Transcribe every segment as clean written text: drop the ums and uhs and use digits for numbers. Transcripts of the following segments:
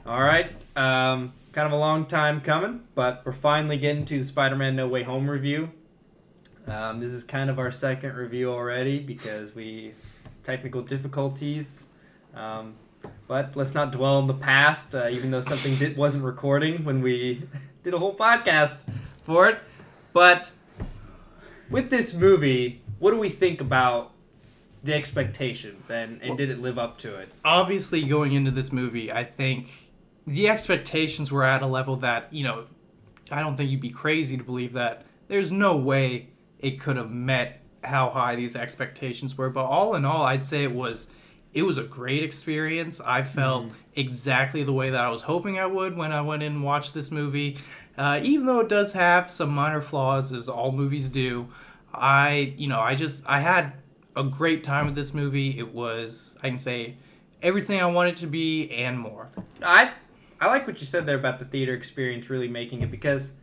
All right. Kind of a long time coming, but we're finally getting to the Spider-Man No Way Home review. This is kind of our second review already because we technical difficulties. But let's not dwell on the past, even though something wasn't recording when we did a whole podcast for it. But with this movie, what do we think about the expectations and did it live up to it? Obviously, going into this movie, I think the expectations were at a level that, I don't think you'd be crazy to believe that there's no way it could have met how high these expectations were. But all in all, I'd say it was a great experience. I felt exactly the way that I was hoping I would when I went in and watched this movie. Even though it does have some minor flaws, as all movies do, I had a great time with this movie. It was, I can say, everything I wanted it to be and more. I like what you said there about the theater experience really making it, because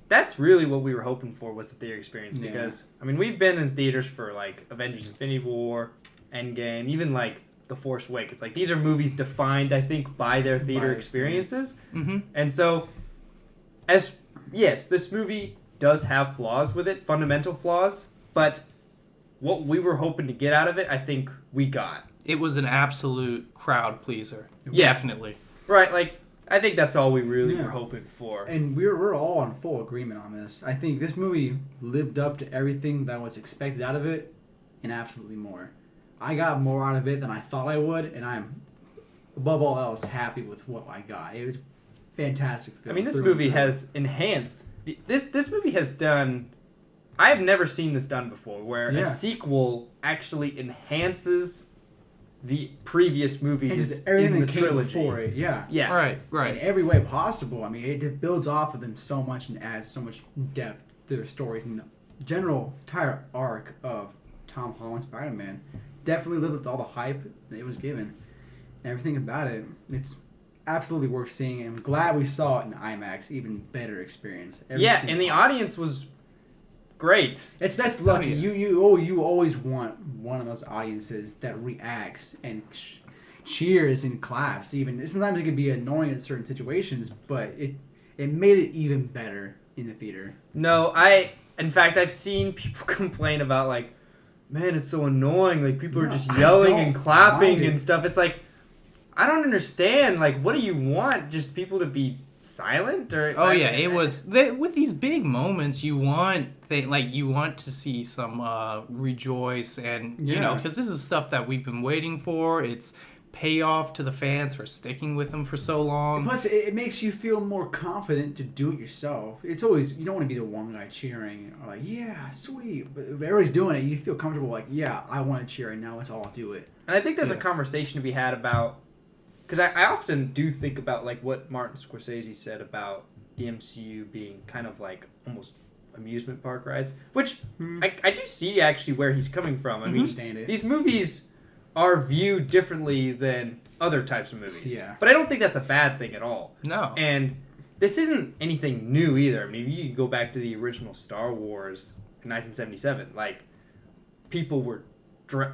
that's really what we were hoping for, was the theater experience. Yeah. Because, I mean, we've been in theaters for, like, Avengers Infinity War, Endgame, even, like, The Force Awakens. Like, these are movies defined, I think, by their theater experiences. Mm-hmm. And so, yes, this movie does have flaws with it, fundamental flaws, but what we were hoping to get out of it, I think we got. It was an absolute crowd pleaser. Yeah. Definitely. Right, like, I think that's all we really were hoping for. And we're all in full agreement on this. I think this movie lived up to everything that was expected out of it, and absolutely more. I got more out of it than I thought I would, and I'm, above all else, happy with what I got. It was fantastic film. I mean, this movie has enhanced... This movie has done... I have never seen this done before, where a sequel actually enhances the previous movies everything in the that came trilogy. before it. Yeah. Right. In every way possible. I mean, it builds off of them so much and adds so much depth to their stories. And the general entire arc of Tom Holland Spider-Man definitely lived up to all the hype that it was given. And everything about it, it's absolutely worth seeing. And I'm glad we saw it in IMAX. Even better experience. Yeah, and the audience was great. That's lucky. Oh, yeah. You always want one of those audiences that reacts and cheers and claps. Even sometimes it can be annoying in certain situations, but it made it even better in the theater. No, in fact, I've seen people complain about, like, man, it's so annoying. Like, people are just yelling and clapping and stuff. It's like, I don't understand. Like, what do you want? Just people to be silent? Or It was with these big moments. You want to see some rejoice, and because this is stuff that we've been waiting for. It's payoff to the fans for sticking with them for so long. Plus, it makes you feel more confident to do it yourself. It's always, you don't want to be the one guy cheering or like, yeah, sweet. But if everybody's doing it, you feel comfortable. Like, yeah, I want to cheer, and now let's all do it. And I think there's a conversation to be had about, because I often do think about, like, what Martin Scorsese said about the MCU being kind of like almost amusement park rides, which I do see actually where he's coming from. I mean, these movies are viewed differently than other types of movies. Yeah. But I don't think that's a bad thing at all. No. And this isn't anything new either. I mean, you go back to the original Star Wars in 1977. Like, people were...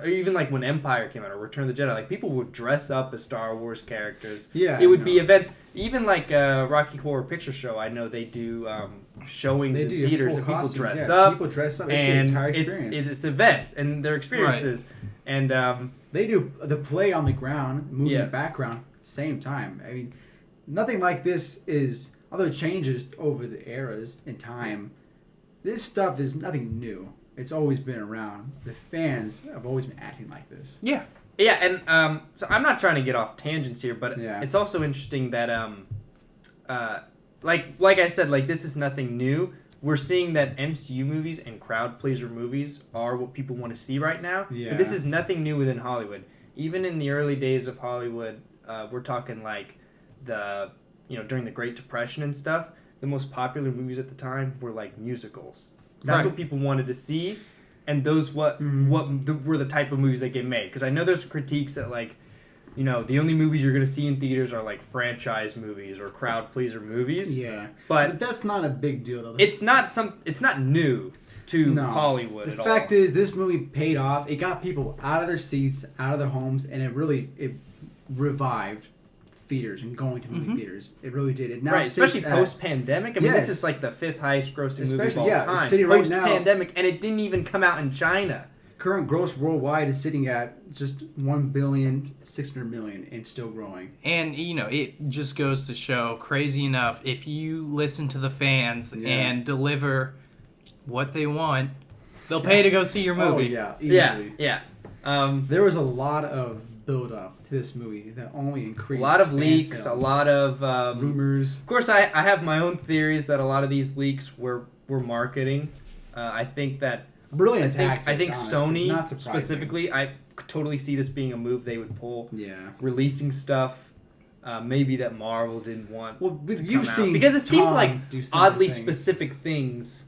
even like when Empire came out or Return of the Jedi, like, people would dress up as Star Wars characters. Yeah, it would be events. Even like Rocky Horror Picture Show, I know they do showings in theaters and people dress up. People dress up. It's and an entire experience. it's events and their experiences. Right. And they do the play on the ground, movie in the background, same time. I mean, nothing like this is, although it changes over the eras in time, this stuff is nothing new. It's always been around. The fans have always been acting like this. Yeah. Yeah, and so I'm not trying to get off tangents here, but it's also interesting that, like I said, like, this is nothing new. We're seeing that MCU movies and crowd pleaser movies are what people want to see right now. Yeah. But this is nothing new within Hollywood. Even in the early days of Hollywood, we're talking like during the Great Depression and stuff, the most popular movies at the time were like musicals. That's what people wanted to see, and those were the type of movies that get made. Because I know there's critiques that, like, the only movies you're going to see in theaters are like franchise movies or crowd pleaser movies. Yeah, but that's not a big deal though. It's not new to Hollywood at all. The fact is, this movie paid off. It got people out of their seats, out of their homes, and it revived theaters and going to movie theaters. It really did. It now Right, sits especially at- post-pandemic. I mean, Yes. this is like the 5th highest grossing movie of Especially, all yeah, time. sitting right now- Post-pandemic, and it didn't even come out in China. current gross worldwide is sitting at just $1,600,000,000 and still growing. And, it just goes to show, crazy enough, if you listen to the fans Yeah. and deliver what they want, they'll pay to go see your movie. Oh, yeah, easily. Yeah. There was a lot of build-up to this movie that only increased. A lot of fan leaks, sales. a lot of rumors. Of course, I have my own theories that a lot of these leaks were marketing. I think that Brilliant I tactic, think honestly. Sony Not surprising. specifically, I totally see this being a move they would pull. Yeah. Releasing stuff, maybe that Marvel didn't want. Well, to you've come out. seen because it seemed Tom like do similar oddly things. specific things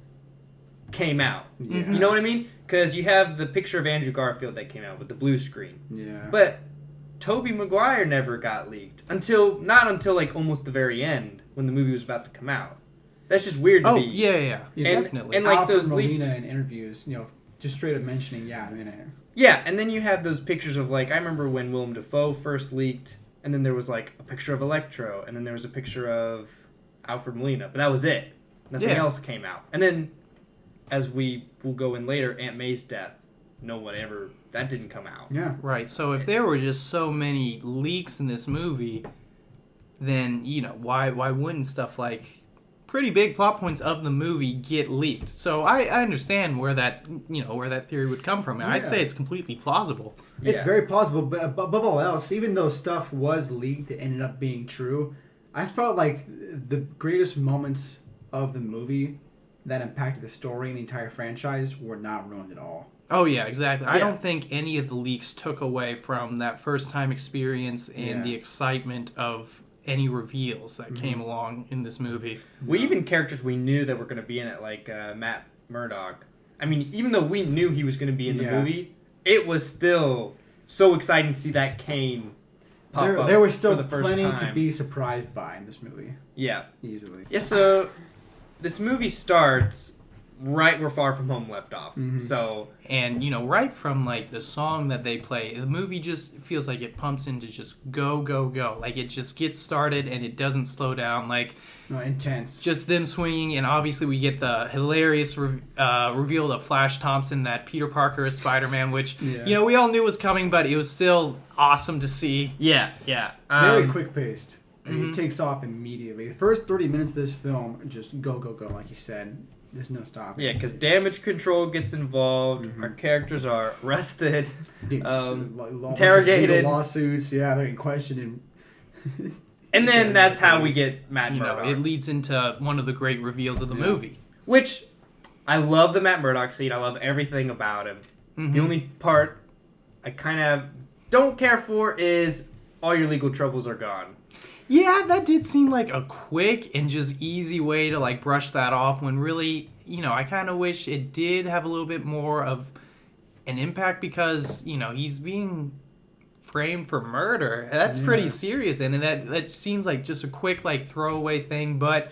came out. Yeah. You know what I mean? Because you have the picture of Andrew Garfield that came out with the blue screen, Yeah. but Tobey Maguire never got leaked not until like almost the very end when the movie was about to come out. That's just weird to Oh, me. yeah, And- definitely. and like Alfred those Molina in interviews, just straight up mentioning, I'm in it. Yeah, and then you have those pictures of like I remember when Willem Dafoe first leaked, and then there was like a picture of Electro, and then there was a picture of Alfred Molina, but that was it. Nothing Yeah. else came out. And then, as we will go in later, Aunt May's death. That didn't come out. Yeah. Right, so if there were just so many leaks in this movie, then, why wouldn't stuff like pretty big plot points of the movie get leaked? So I understand where that theory would come from. And I'd Yeah. say it's completely plausible. It's Yeah. very plausible, but above all else, even though stuff was leaked that ended up being true, I felt like the greatest moments of the movie that impacted the story and the entire franchise were not ruined at all. Oh, yeah, exactly. I Yeah. don't think any of the leaks took away from that first-time experience and Yeah. the excitement of any reveals that came along in this movie. We even characters we knew that were going to be in it, like Matt Murdock. I mean, even though we knew he was going to be in the Yeah. movie, it was still so exciting to see that cane pop up. There was still for the first plenty time. to be surprised by in this movie, Yeah. easily. Yeah, so this movie starts right where Far From Home left off. Mhm. So, And, right from, like, the song that they play, the movie just feels like it pumps into just go, go, go. Like, it just gets started and it doesn't slow down. Like, No, intense. just them swinging, and obviously we get the hilarious reveal of Flash Thompson that Peter Parker is Spider-Man, which, Yeah. we all knew was coming, but it was still awesome to see. yeah. Very quick paced. Mhm. It takes off immediately. The first 30 minutes of this film, just go, go, go, like you said. There's no stopping. Yeah, because damage control gets involved. Mhm. Our characters are arrested. It's, interrogated. legal lawsuits, yeah, they're getting questioned. And then Yeah, that's how we please. get Matt It Murdock. leads into one of the great reveals of the Yeah. movie. Which, I love the Matt Murdock scene. I love everything about him. Mhm. The only part I kind of don't care for is all your legal troubles are gone. Yeah, that did seem like a quick and just easy way to like brush that off when really, I kind of wish it did have a little bit more of an impact because, he's being framed for murder. That's pretty Yeah. serious, and that seems like just a quick like throwaway thing, but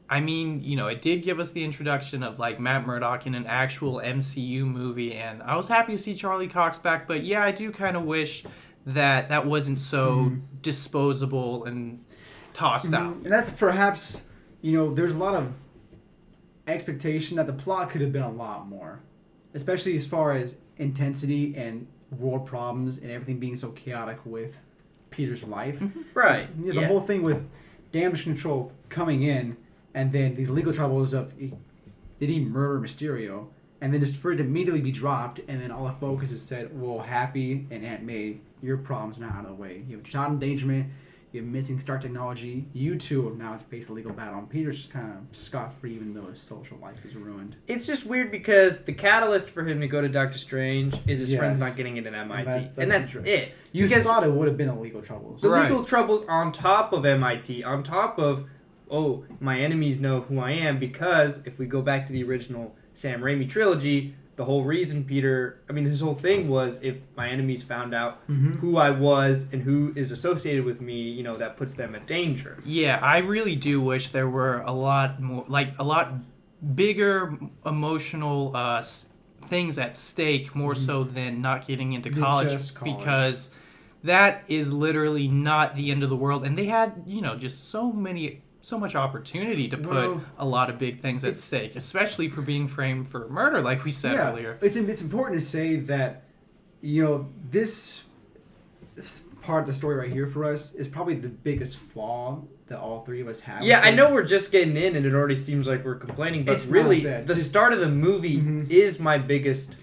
I mean, it did give us the introduction of like Matt Murdock in an actual MCU movie, and I was happy to see Charlie Cox back, but yeah, I do kind of wish that wasn't so disposable and tossed out. And that's perhaps, there's a lot of expectation that the plot could have been a lot more. Especially as far as intensity and world problems and everything being so chaotic with Peter's life. Right. Yeah, the whole thing with damage control coming in, and then these legal troubles of did he murder Mysterio, and then just for it to immediately be dropped, and then all the focus is said, well, Happy and Aunt May, your problem's not out of the way. You have child endangerment, you have missing star technology. You two have now to face a legal battle, and Peter's just kind of scot-free even though his social life is ruined. It's just weird because the catalyst for him to go to Doctor Strange is his Yes. friends not getting into MIT. That's And that's interesting. it. You Because thought it would have been the legal troubles. the Right. legal troubles on top of MIT, on top of, oh, my enemies know who I am, because if we go back to the original Sam Raimi trilogy, the whole reason his whole thing was if my enemies found out who I was and who is associated with me, that puts them at danger. Yeah, I really do wish there were a lot more, like a lot bigger emotional things at stake, more so than not getting into Than college, just college. because that is literally not the end of the world. And they had, just so much opportunity to put a lot of big things at stake, especially for being framed for murder, like we said earlier. It's important to say that, this part of the story right here for us is probably the biggest flaw that all three of us have. Yeah, I know we're just getting in and it already seems like we're complaining, but it's really, the start of the movie is my biggest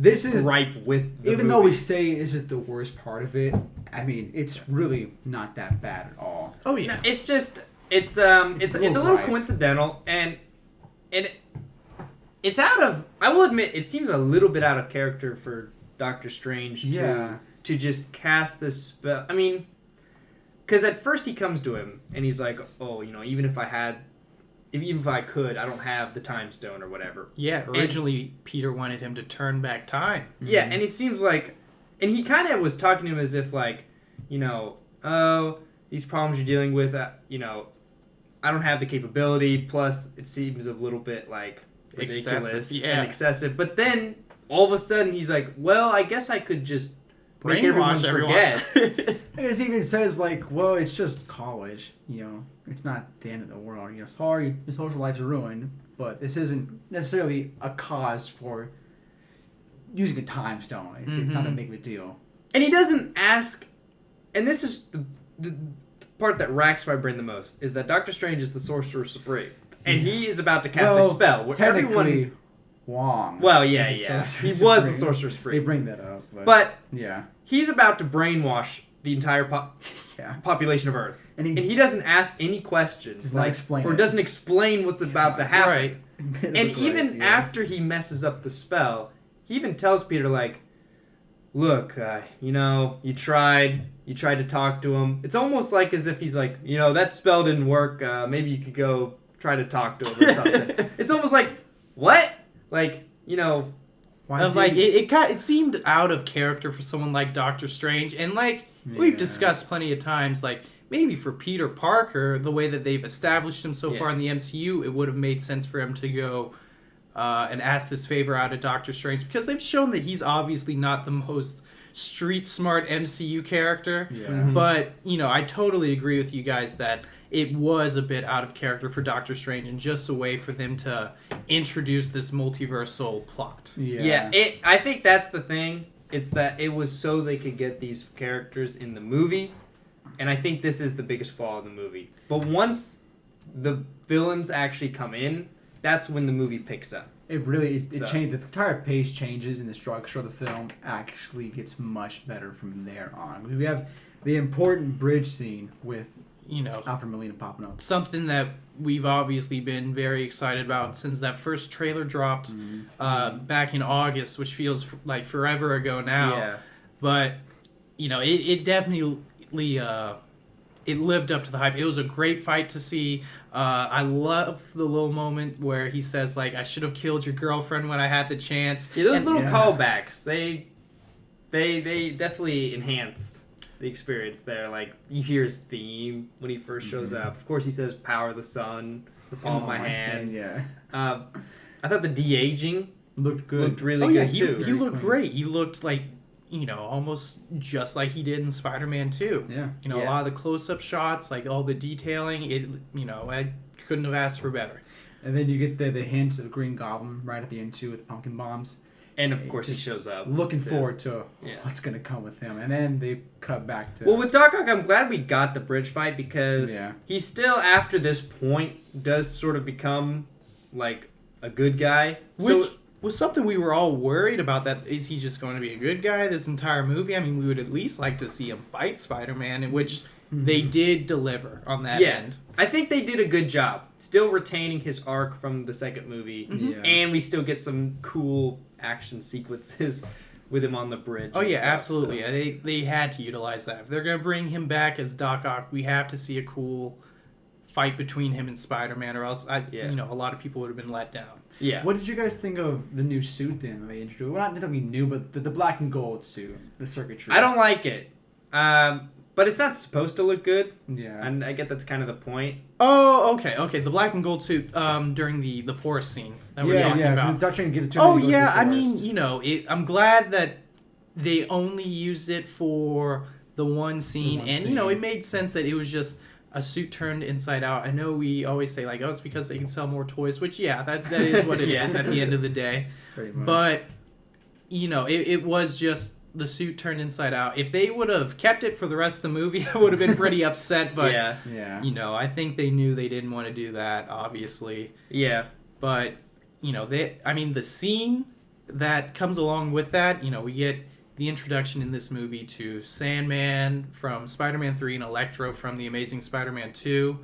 gripe with the even movie. though we say this is the worst part of it, I mean, it's really not that bad at all. Oh, yeah. No, it's just, it's a little gripe. coincidental, and it's out of, I will admit, it seems a little bit out of character for Doctor Strange to just cast this spell. I mean, because at first he comes to him and he's like, "Oh, even if I could, I don't have the time stone or whatever." Yeah, originally Peter wanted him to turn back time. Yeah, and it seems like, and he kind of was talking to him as if like, oh, these problems you're dealing with, I don't have the capability. Plus, it seems a little bit like ridiculous and excessive. But then all of a sudden he's like, "Well, I guess I could just make everyone forget." It even says like, "Well, it's just college. It's not the end of the world. Sorry, your social life's ruined, but this isn't necessarily a cause for using a time stone. It's not that big of a deal." And he doesn't ask, and this is the part that racks my brain the most, is that Doctor Strange is the Sorcerer Supreme, and he is about to cast a spell where technically, Wong. Well, yeah. He was the Sorcerer Supreme. They bring that up. But yeah. He's about to brainwash the entire population of Earth. And he doesn't ask any questions. Does not explain or it. doesn't explain what's about to happen. Right. And even after he messes up the spell, he even tells Peter, like, "Look, you tried to talk to him." It's almost like as if he's like, "That spell didn't work. Maybe you could go try to talk to him or something." It's almost like, what? Like, it seemed out of character for someone like Doctor Strange, and we've discussed plenty of times, maybe for Peter Parker, the way that they've established him so far in the MCU, it would have made sense for him to go and ask this favor out of Doctor Strange, because they've shown that he's obviously not the most street smart MCU character. Yeah. Mm-hmm. But I totally agree with you guys that it was a bit out of character for Doctor Strange and just a way for them to introduce this multiversal plot. Yeah. I think that's the thing. It's that it was so they could get these characters in the movie, and I think this is the biggest flaw of the movie. But once the villains actually come in, that's when the movie picks up. It really changed. The entire pace changes, and the structure of the film actually gets much better from there on. We have the important bridge scene with Alfred Molina popping up. Something that we've obviously been very excited about since that first trailer dropped back in August, which feels like forever ago now. Yeah. But it definitely it lived up to the hype. It was a great fight to see. I love the little moment where he says, "I should have killed your girlfriend when I had the chance." Yeah, those little callbacks, they definitely enhanced the experience there. You hear his theme when he first shows up. Of course, he says, "Power of the sun, the palm of my hand." Yeah. I thought the de-aging looked good. Looked really good, too. He looked great. He looked almost just like he did in Spider-Man 2. Yeah. A lot of the close-up shots, all the detailing, I couldn't have asked for better. And then you get the hints of Green Goblin right at the end, too, with pumpkin bombs. And, of course, he shows up. Looking forward to what's going to come with him. And then they cut back to... Well, with Doc Ock, I'm glad we got the bridge fight, because he still, after this point, does sort of become, a good guy. Which was something we were all worried about, that is he just going to be a good guy this entire movie? I mean, we would at least like to see him fight Spider-Man, in which they did deliver on that end. I think they did a good job, still retaining his arc from the second movie, and we still get some cool action sequences with him on the bridge. Oh yeah, stuff, absolutely. So. They had to utilize that. If they're going to bring him back as Doc Ock, we have to see a cool fight between him and Spider-Man, or else a lot of people would have been let down. Yeah. What did you guys think of the new suit then they introduced? Well, not necessarily new, but the black and gold suit, the circuitry. I don't like it. But it's not supposed to look good. Yeah. And I get that's kind of the point. Oh, okay. The black and gold suit during the forest scene that we're talking about. Dr. Strange gives it to him. Oh, yeah. I mean, I'm glad that they only used it for the one scene, one and scene. it made sense that it was just a suit turned inside out. I know we always say like, oh, it's because they can sell more toys, which that is what it is at the end of the day. Pretty much. But it was just the suit turned inside out. If they would have kept it for the rest of the movie, I would have been pretty upset. But yeah. I think they knew they didn't want to do that, obviously. Yeah. But the scene that comes along with that, we get the introduction in this movie to Sandman from Spider-Man 3 and Electro from The Amazing Spider-Man 2.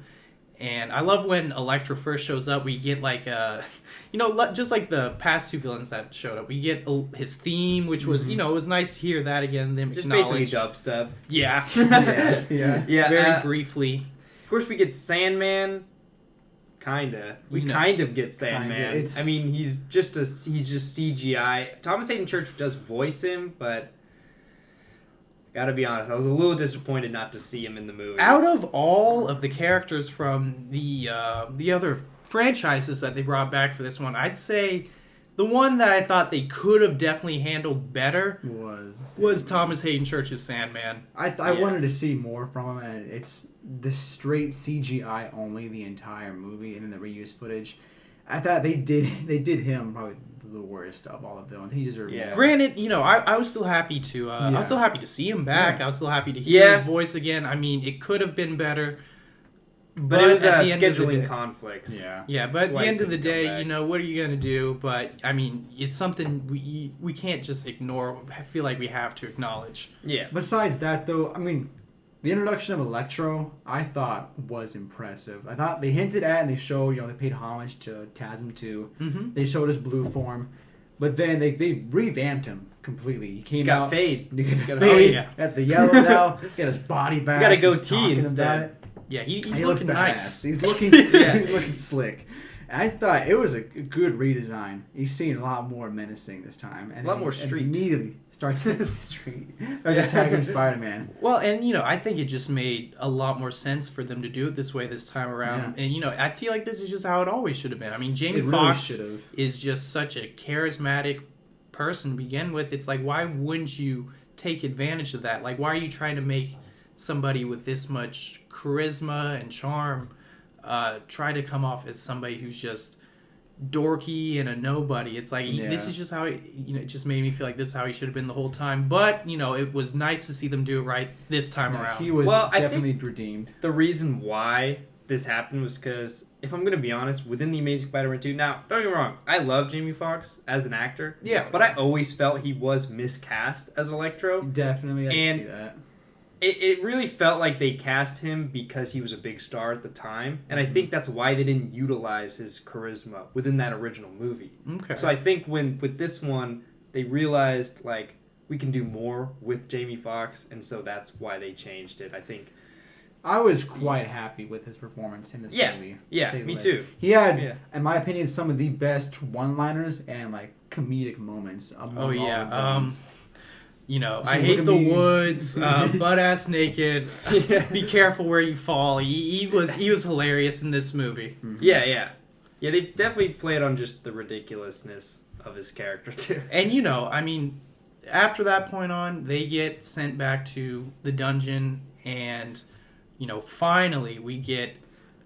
And I love when Electro first shows up, we get like just like the past two villains that showed up, we get his theme, which was, it was nice to hear that again. Them just basically dubstep. Yeah. yeah. Very briefly. Of course, we get Sandman. Kinda. We kind of get Sandman. I mean, he's just CGI. Thomas Hayden Church does voice him, but gotta be honest, I was a little disappointed not to see him in the movie. Out of all of the characters from the other franchises that they brought back for this one, I'd say the one that I thought they could have definitely handled better was Thomas Hayden Church's Sandman. I wanted to see more from him, and it's the straight CGI only the entire movie, and then the reused footage. I thought they did him probably the worst of all the villains. He deserved more. Granted, I was still happy to I was still happy to see him back. I was still happy to hear his voice again. I mean, it could have been better. But it was a scheduling conflict. Yeah, but at the end of the day, what are you going to do? But, I mean, it's something we can't just ignore. I feel like we have to acknowledge. Yeah. Besides that, though, I mean, the introduction of Electro, I thought was impressive. I thought they hinted at and they showed, they paid homage to TASM 2. Mm-hmm. They showed his blue form. But then they revamped him completely. He came out. Fade. He got fade. Got the yellow now. He got his body back. He's got a goatee instead. Yeah, he's he looking nice. nice. He's looking he's looking slick. And I thought it was a good redesign. He's seen a lot more menacing this time. And a lot more street. Immediately starts attacking Spider-Man. Well, and I think it just made a lot more sense for them to do it this way this time around. And I feel like this is just how it always should have been. I mean, Jamie Foxx is just such a charismatic person to begin with. It's like, why wouldn't you take advantage of that? Like, why are you trying to make somebody with this much charisma and charm try to come off as somebody who's just dorky and a nobody? It's like, this is just how it just made me feel like this is how he should have been the whole time. But it was nice to see them do it right this time around. He was definitely redeemed. The reason why this happened was because, if I'm gonna be honest, within the Amazing Spider-Man 2, now don't get me wrong, I love Jamie Foxx as an actor, but I always felt he was miscast as Electro. Definitely, I can see that. It really felt like they cast him because he was a big star at the time, and I think that's why they didn't utilize his charisma within that original movie. Okay. So I think with this one, they realized, like, we can do more with Jamie Foxx, and so that's why they changed it, I think. I was quite happy with his performance in this movie. Yeah, me too. He had, in my opinion, some of the best one-liners and, like, comedic moments among all the villains. I hate the woods, butt ass naked. Be careful where you fall. He was hilarious in this movie. Mm-hmm. Yeah. They definitely played on just the ridiculousness of his character too. And after that point on, they get sent back to the dungeon, and finally we get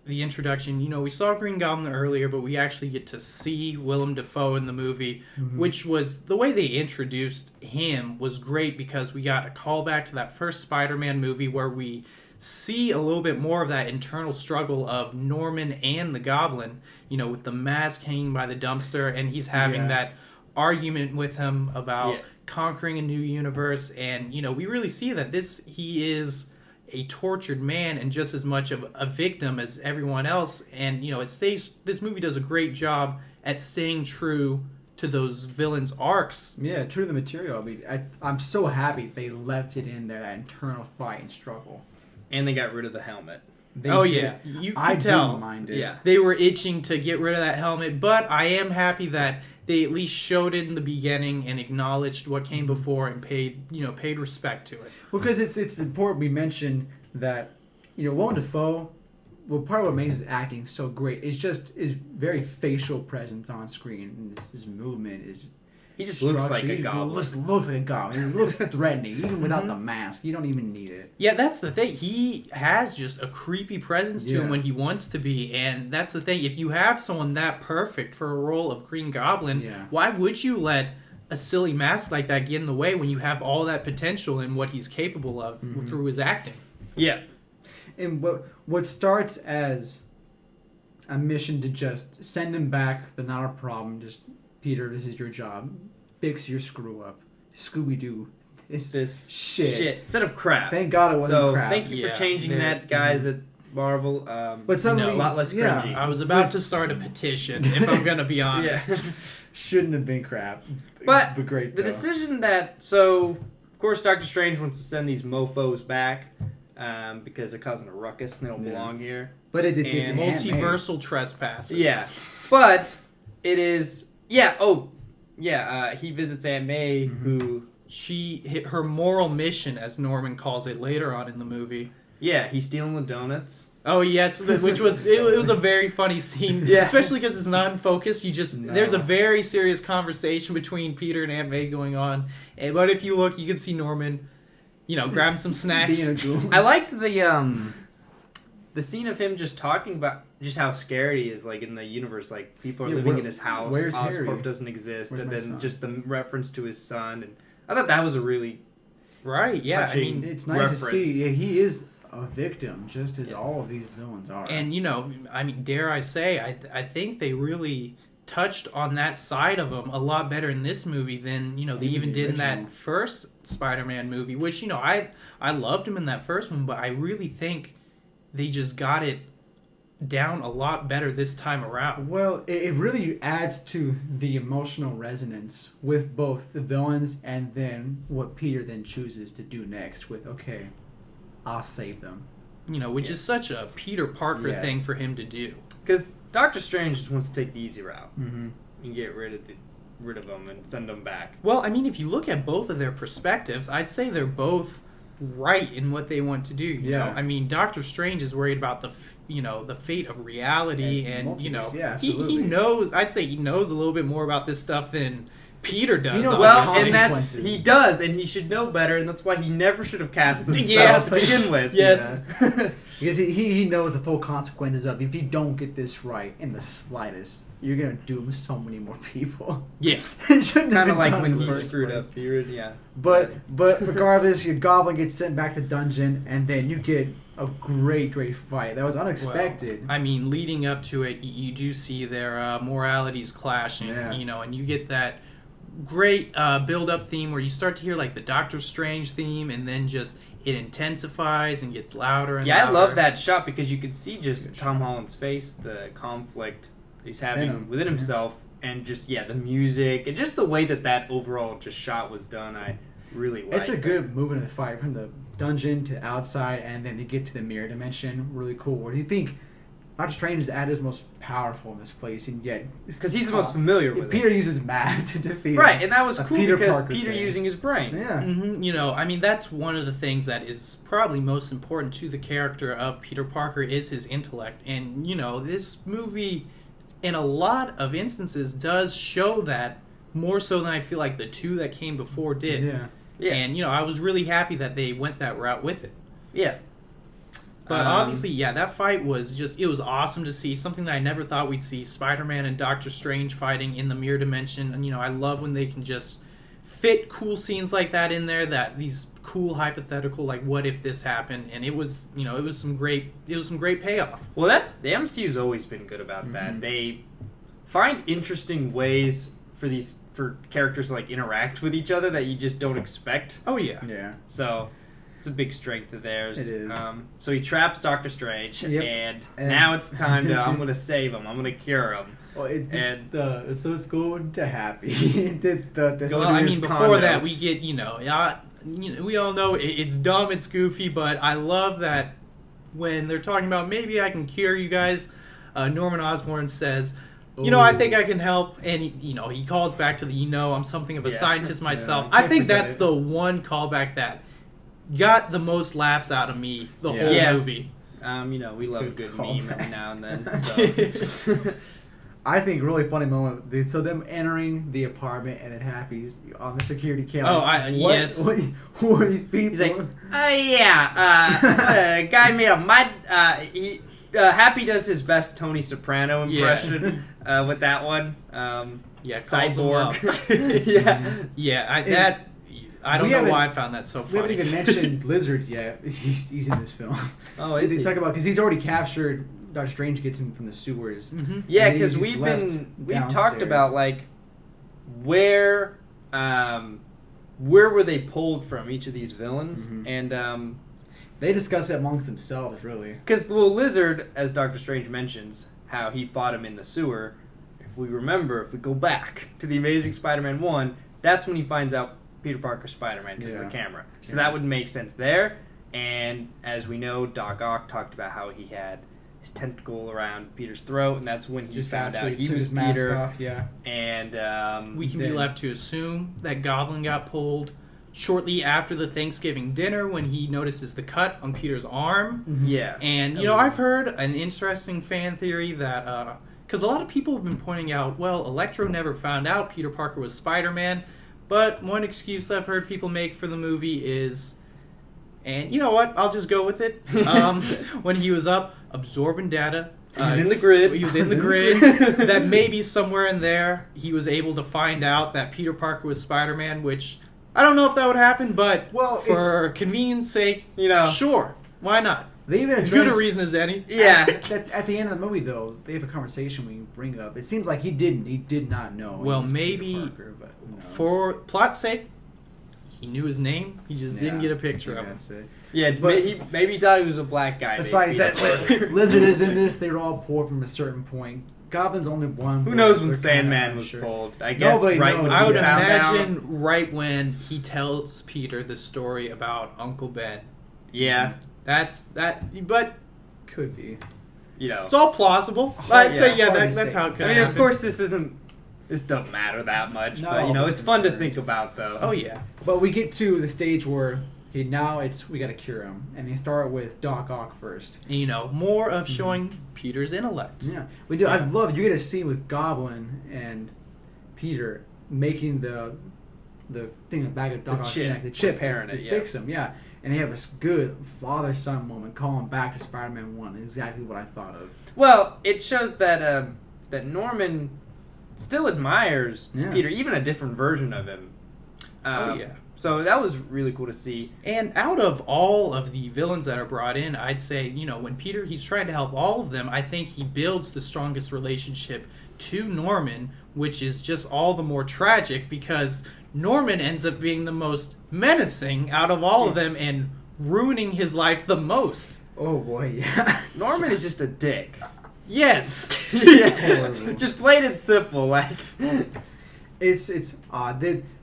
the introduction. We saw Green Goblin earlier, but we actually get to see Willem Dafoe in the movie, which was, the way they introduced him was great, because we got a callback to that first Spider-Man movie where we see a little bit more of that internal struggle of Norman and the Goblin, with the mask hanging by the dumpster, and he's having that argument with him about conquering a new universe. And, we really see that he is a tortured man and just as much of a victim as everyone else. And this movie does a great job at staying true to those villains' arcs. Yeah, true to the material. I mean, I'm so happy they left it in there, that internal fight and struggle. And they got rid of the helmet. You can tell. Didn't mind it. Yeah. They were itching to get rid of that helmet, but I am happy that they at least showed it in the beginning and acknowledged what came before and paid respect to it. Well, because it's important we mention that, Willem Dafoe, part of what makes his acting so great is just his very facial presence on screen. And his movement is He just looks like a goblin. Looks like a goblin. He looks threatening, even without the mask. You don't even need it. Yeah, that's the thing. He has just a creepy presence to him when he wants to be, and that's the thing. If you have someone that perfect for a role of Green Goblin, why would you let a silly mask like that get in the way when you have all that potential in what he's capable of through his acting? Yeah. And what starts as a mission to just send him back, the not a problem, just, Peter, this is your job. Fix your screw up. Scooby-Doo. This shit. Instead of crap. Thank God it wasn't crap. Thank you for changing that, guys, at Marvel. But suddenly, a lot less cringy. I was about to start a petition, if I'm going to be honest. Shouldn't have been crap. But great, the decision that... So, of course, Doctor Strange wants to send these mofos back because they're causing a ruckus and they don't belong here. But it's multiversal trespasses. Yeah. But it is... Yeah, he visits Aunt May, who... Her moral mission, as Norman calls it later on in the movie. Yeah, he's stealing the donuts. Oh yes, which was it was a very funny scene. Yeah. Especially because it's non-focused. There's a very serious conversation between Peter and Aunt May going on. But if you look, you can see Norman, grab some snacks. I liked the scene of him just talking about just how scared he is, like in the universe, like people are living in his house. Where's Oscorp Harry? doesn't exist, Where's and my then son? just the reference to his son, and I thought that was a really Right. Yeah. touching it's nice reference. to see he is a victim, just as all of these villains are. And dare I say, I think they really touched on that side of him a lot better in this movie than they even did in that first Spider-Man movie. Which I loved him in that first one, but I really think they just got it down a lot better this time around. Well, it really adds to the emotional resonance with both the villains and then what Peter then chooses to do next with, okay, I'll save them. Which is such a Peter Parker thing for him to do. Because Doctor Strange just wants to take the easy route and get rid of them and send them back. Well, if you look at both of their perspectives, I'd say they're both right in what they want to do. You know? Doctor Strange is worried about the fate of reality, and he knows. I'd say he knows a little bit more about this stuff than Peter does. He knows he does, and he should know better, and that's why he never should have cast the spell to begin with. Yes. Yeah. Because he knows the full consequences of if you don't get this right in the slightest, you're gonna doom so many more people. Yeah. Kind of like when he screwed up Peter. Yeah. But regardless, your goblin gets sent back to dungeon, and then you get a great fight that was unexpected. Well, leading up to it, you do see their moralities clashing, and you get that great build-up theme where you start to hear like the Doctor Strange theme, and then just it intensifies and gets louder and louder. I love that shot because you could see just Tom Holland's face, the conflict he's having within himself, and just the music and just the way that overall just shot was done. I really like. It's a good movement of the fight from the dungeon to outside, and then to get to the mirror dimension. Really cool. What do you think? Doctor Strange is at his most powerful in this place, and yet because he's the most familiar with Peter uses math to defeat him. And that was cool because Parker Peter using his brain. Yeah. That's one of the things that is probably most important to the character of Peter Parker is his intellect, and this movie, in a lot of instances, does show that more so than I feel like the two that came before did. Yeah. And I was really happy that they went that route with it. Yeah. But obviously, that fight was it was awesome to see. Something that I never thought we'd see. Spider-Man and Doctor Strange fighting in the mirror dimension. And, I love when they can just fit cool scenes like that in there, that these cool hypothetical, like, what if this happened? And it was, it was some great payoff. Well, the MCU's always been good about that. They find interesting ways for characters to, like, interact with each other that you just don't expect. Oh, yeah. Yeah. So it's a big strength of theirs. It is. So he traps Doctor Strange, and now it's time to, I'm going to save him. I'm going to cure him. Well, it's going to happy. Before that, we get, we all know it's dumb, it's goofy, but I love that when they're talking about maybe I can cure you guys, Norman Osborn says, I think I can help, and he calls back to the I'm something of a scientist myself. I think that's the one callback that got the most laughs out of me the whole movie. We love a good meme every now and then. So. I think really funny moment. So them entering the apartment and then Happy's on the security cam. Yes. Who are these people? He's like, guy made a Happy does his best Tony Soprano impression with that one. Cyborg. I don't know why I found that so funny. We haven't even mentioned Lizard yet. He's in this film. Oh, is he? Talk about because he's already captured. Doctor Strange gets him from the sewers. Mm-hmm. Yeah, because we've talked about like where were they pulled from, each of these villains, and they discuss it amongst themselves, really. Because Lizard, as Doctor Strange mentions, how he fought him in the sewer. If we go back to the Amazing Spider-Man 1, that's when he finds out Peter Parker's Spider-Man because of the camera. So that would make sense there. And as we know, Doc Ock talked about how he had his tentacle around Peter's throat, and that's when he found out he was Peter. Off, And we can be left to assume that Goblin got pulled shortly after the Thanksgiving dinner when he notices the cut on Peter's arm. Mm-hmm. Yeah. And, I've heard an interesting fan theory that, because a lot of people have been pointing out, well, Electro never found out Peter Parker was Spider-Man, but one excuse I've heard people make for the movie is, and you know what, I'll just go with it, when he was up absorbing data, he was in the grid. He was in the grid. That maybe somewhere in there he was able to find out that Peter Parker was Spider-Man, which I don't know if that would happen, but for convenience sake, sure, why not? They even as good a reason as any. Yeah. At the end of the movie, though, they have a conversation we bring up. It seems like he did not know. Well, maybe Parker, but for plot's sake, he knew his name. He just didn't get a picture of him. That's it. Yeah, but maybe he thought he was a black guy. Besides that, Lizard is in this. They were all poor from a certain point. Goblin's only one. Who knows when Sandman was pulled? I guess Nobody right knows. when I would he found imagine out. right when he tells Peter the story about Uncle Ben. Yeah. That's that, but could be. It's all plausible. I'd say that's how it could happen. Of course, this doesn't matter that much, but it's fun to think about, though. Oh yeah. But we get to the stage where now we got to cure him, and they start with Doc Ock first. And, more of showing Peter's intellect. Yeah, we do. Yeah. I love you get a scene with Goblin and Peter making the thing, the bag of Doc Ock's neck, the chip to fix him. Yeah. And they have this good father-son moment calling back to Spider-Man 1. Exactly what I thought of. Well, it shows that that Norman still admires Peter, even a different version of him. So that was really cool to see. And out of all of the villains that are brought in, I'd say, when Peter, he's trying to help all of them, I think he builds the strongest relationship to Norman, which is just all the more tragic because Norman ends up being the most menacing out of all of them and ruining his life the most. Oh boy, yeah. Norman is just a dick. Yes. Just plain and simple. Like, it's odd.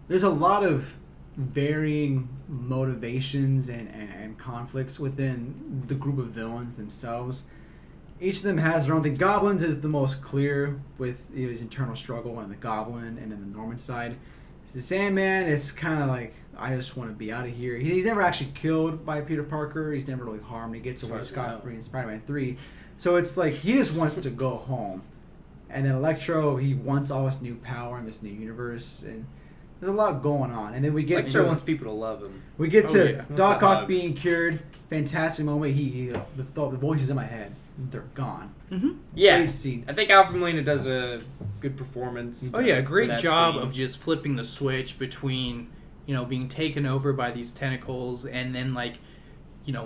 There's a lot of varying motivations and conflicts within the group of villains themselves. Each of them has their own thing. Goblin's is the most clear with his internal struggle and the Goblin, and then the Norman side. The Sandman, it's kind of like, I just want to be out of here. He's never actually killed by Peter Parker. He's never really harmed. He gets away scot-free in Spider-Man 3. So it's like he just wants to go home. And then Electro, he wants all this new power in this new universe. And there's a lot going on. And then we get Electro wants people to love him. We get to Doc Ock being cured. Fantastic moment. The voices in my head, they're gone. Mm-hmm. Yeah. I think Alfred Molina does a good performance. Oh yeah, great job of just flipping the switch between, being taken over by these tentacles and then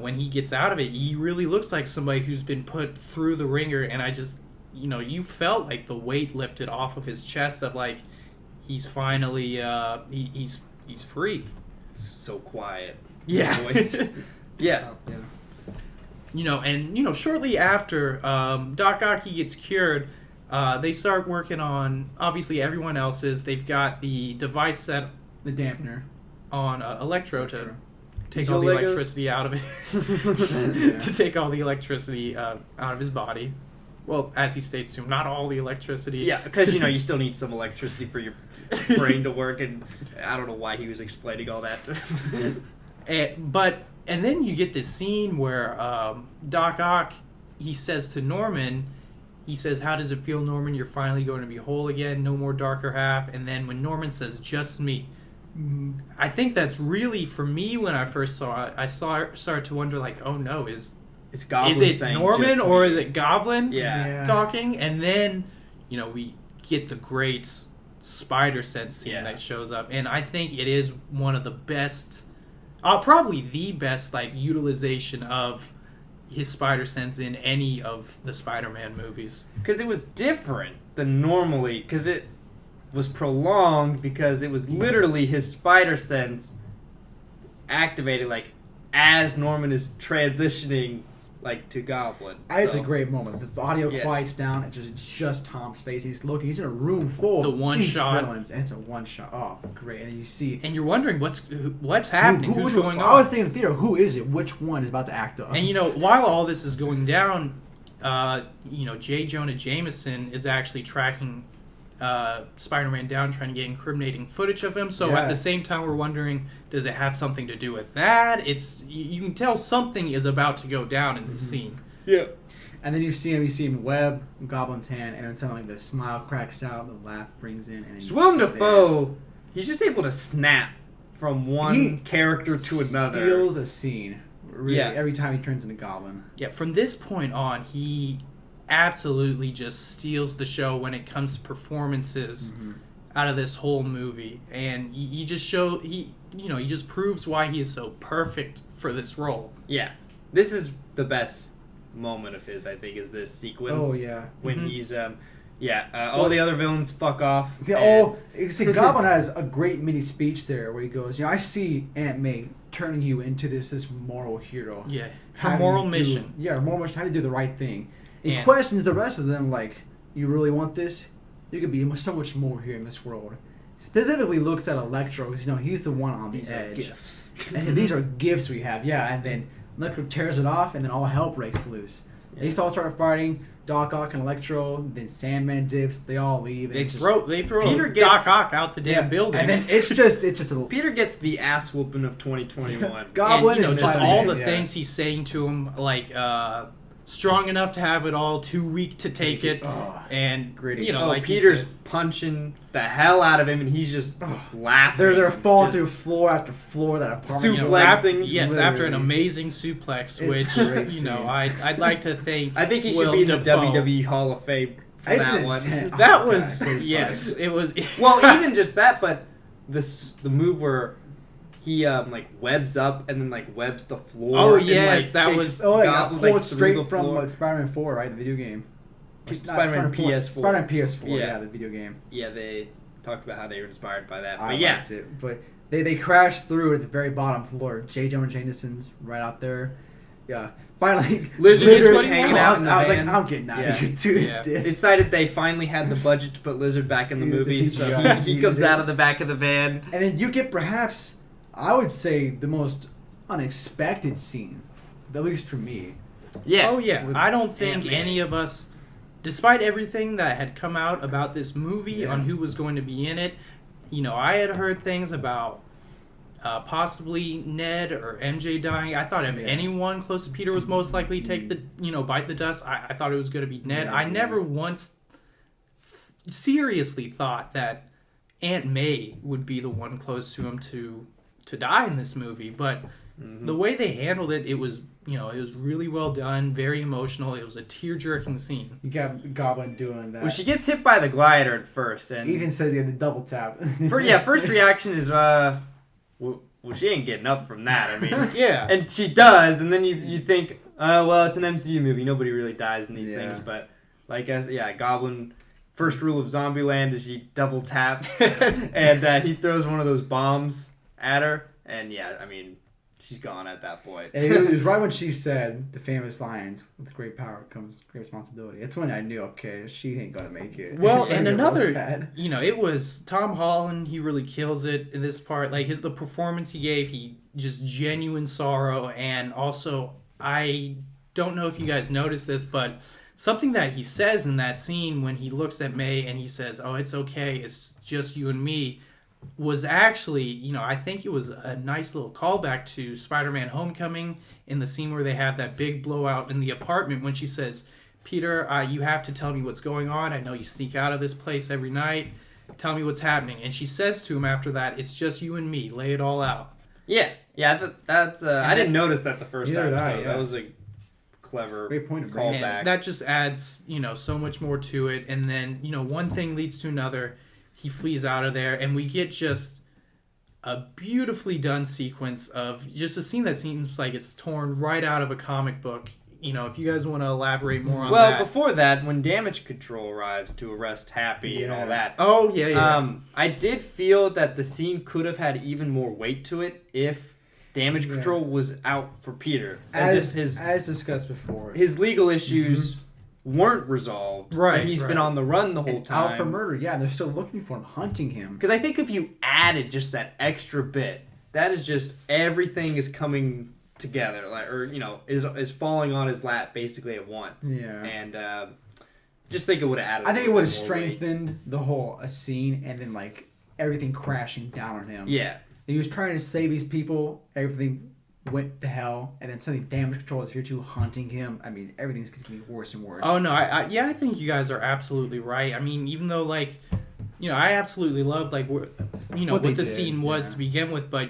when he gets out of it, he really looks like somebody who's been put through the ringer, and I just, you felt like the weight lifted off of his chest of he's finally he's free. It's so quiet. Yeah. Voice. Yeah. And shortly after Doc Ock gets cured, they start working on, obviously everyone else's. They've got the device set, the dampener, on Electro to take all the electricity out of it. To take all the electricity out of his body. Well, as he states to him, not all the electricity. Yeah, because you still need some electricity for your brain to work, and I don't know why he was explaining all that. And then you get this scene where Doc Ock, he says to Norman, he says, "How does it feel, Norman? You're finally going to be whole again. No more darker half." And then when Norman says, "Just me," I think that's really, for me, when I first saw it, started to wonder, like, oh no, is Goblin it saying Norman just or me? is it Goblin Yeah. talking? And then, we get the great spider sense scene that shows up, and I think it is one of the best, probably the best, like, utilization of his spider sense in any of the Spider-Man movies. Because it was different than normally, because it was prolonged, because it was literally his spider sense activated, like, as Norman is transitioning, like, to Goblin. It's a great moment. The audio quiets down. It's just Tom's face. He's looking. He's in a room full of these villains, and it's a one shot. Oh, great! And you see, and you're wondering what's happening, who's going on. I was thinking in the theater, who is it? Which one is about to act up? And while all this is going down, J. Jonah Jameson is actually tracking Spider-Man down, trying to get incriminating footage of him. So at the same time, we're wondering, does it have something to do with that? You can tell something is about to go down in this scene. Yeah. And then you see him web Goblin's hand, and then suddenly the smile cracks out, the laugh brings in, and Willem Dafoe, he's just able to snap from one character to another. Steals a scene. Really, every time he turns into Goblin. Yeah, from this point on, he absolutely just steals the show when it comes to performances out of this whole movie, and he just proves why he is so perfect for this role. Yeah, this is the best moment of his, I think, is this sequence. Oh yeah, when he's all the other villains fuck off. You see, Goblin has a great mini speech there where he goes, I see Aunt May turning you into this moral hero. Yeah, her moral mission. Her moral mission. How to do the right thing. He questions the rest of them, like, you really want this? You could be so much more here in this world. Specifically looks at Electro, because, he's the one on the edge. These are gifts. And these are gifts we have, and then Electro tears it off, and then all hell breaks loose. They all start fighting, Doc Ock and Electro, then Sandman dips, they all leave. And they throw Doc Ock out the damn building. And then it's just a little... Peter gets the ass whooping of 2021. Goblin and, is just all the things he's saying to him, like, strong enough to have it all, too weak to take it, and gritty. Like Peter's punching the hell out of him, and he's just laughing. They're falling through floor after floor. That apartment, suplexing. After an amazing suplex, which I'd like to think. I think he should be in the WWE Hall of Fame for that one. That was it was. Well, even just that, but the move where he webs up and then webs the floor. Oh yes, that was pulled straight from Spider-Man 4, right? The video game. Spider-Man PS4. Spider-Man PS4, the video game. Yeah, they talked about how they were inspired by that. But I liked it. But they crashed through at the very bottom floor. J. Jonah Jameson's right out there. Yeah. Finally, Lizard hanging out in the van. I was like, I'm getting out of here too. They decided they finally had the budget to put Lizard back in the movie, so he comes out of the back of the van. And then you get perhaps, I would say, the most unexpected scene, at least for me. Yeah. Oh yeah. I don't think any of us, despite everything that had come out about this movie on who was going to be in it, I had heard things about possibly Ned or MJ dying. I thought if anyone close to Peter was most likely to take the, bite the dust, I thought it was going to be Ned. I never once seriously thought that Aunt May would be the one close to him to die in this movie. But the way they handled it, it was really well done, very emotional. It was a tear-jerking scene. You got Goblin doing that. Well, she gets hit by the glider at first, and Ethan says he had the double tap. First reaction is, well, she ain't getting up from that. I mean, yeah, and she does, and then you think, well, it's an MCU movie. Nobody really dies in these things, but Goblin. First rule of Zombieland is you double tap, and he throws one of those bombs at her, and she's gone at that point. And it was right when she said the famous lines, "With great power comes great responsibility." It's when I knew, okay, she ain't gonna make it. Well, and another, it was Tom Holland. He really kills it in this part. Like the performance he gave, he just genuine sorrow, and also I don't know if you guys noticed this, but something that he says in that scene when he looks at May and he says, "Oh, it's okay. It's just you and me," was actually, I think it was a nice little callback to Spider-Man Homecoming in the scene where they have that big blowout in the apartment when she says, Peter, you have to tell me what's going on. I know you sneak out of this place every night. Tell me what's happening. And she says to him after that, it's just you and me. Lay it all out. Yeah. That's. I didn't notice that the first Neither time. did I, So yeah. that was a clever Great point to bring And callback. that just adds, so much more to it. And then, one thing leads to another. He flees out of there, and we get just a beautifully done sequence of just a scene that seems like it's torn right out of a comic book. If you guys want to elaborate more on Well, that. before that, when Damage Control arrives to arrest Happy and all that, Oh, yeah. I did feel that the scene could have had even more weight to it if Damage Control was out for Peter. As his discussed before. his legal issues weren't resolved. Right, And he's right. been on the run the whole And out for time. murder, yeah, they're still looking for him, hunting him. Because I think if you added just that extra bit, that is just everything is coming together, is falling on his lap basically at once. Yeah. And just think it would have added. I think a it would have little more weight. strengthened the whole scene, and then everything crashing down on him. Yeah. He was trying to save these people. Everything went to hell, and then suddenly Damage Control is here too, hunting him. I mean, everything's going to be worse and worse. Oh, no. I think you guys are absolutely right. I mean, even though, I absolutely love, what they the did, scene was yeah. to begin with. But,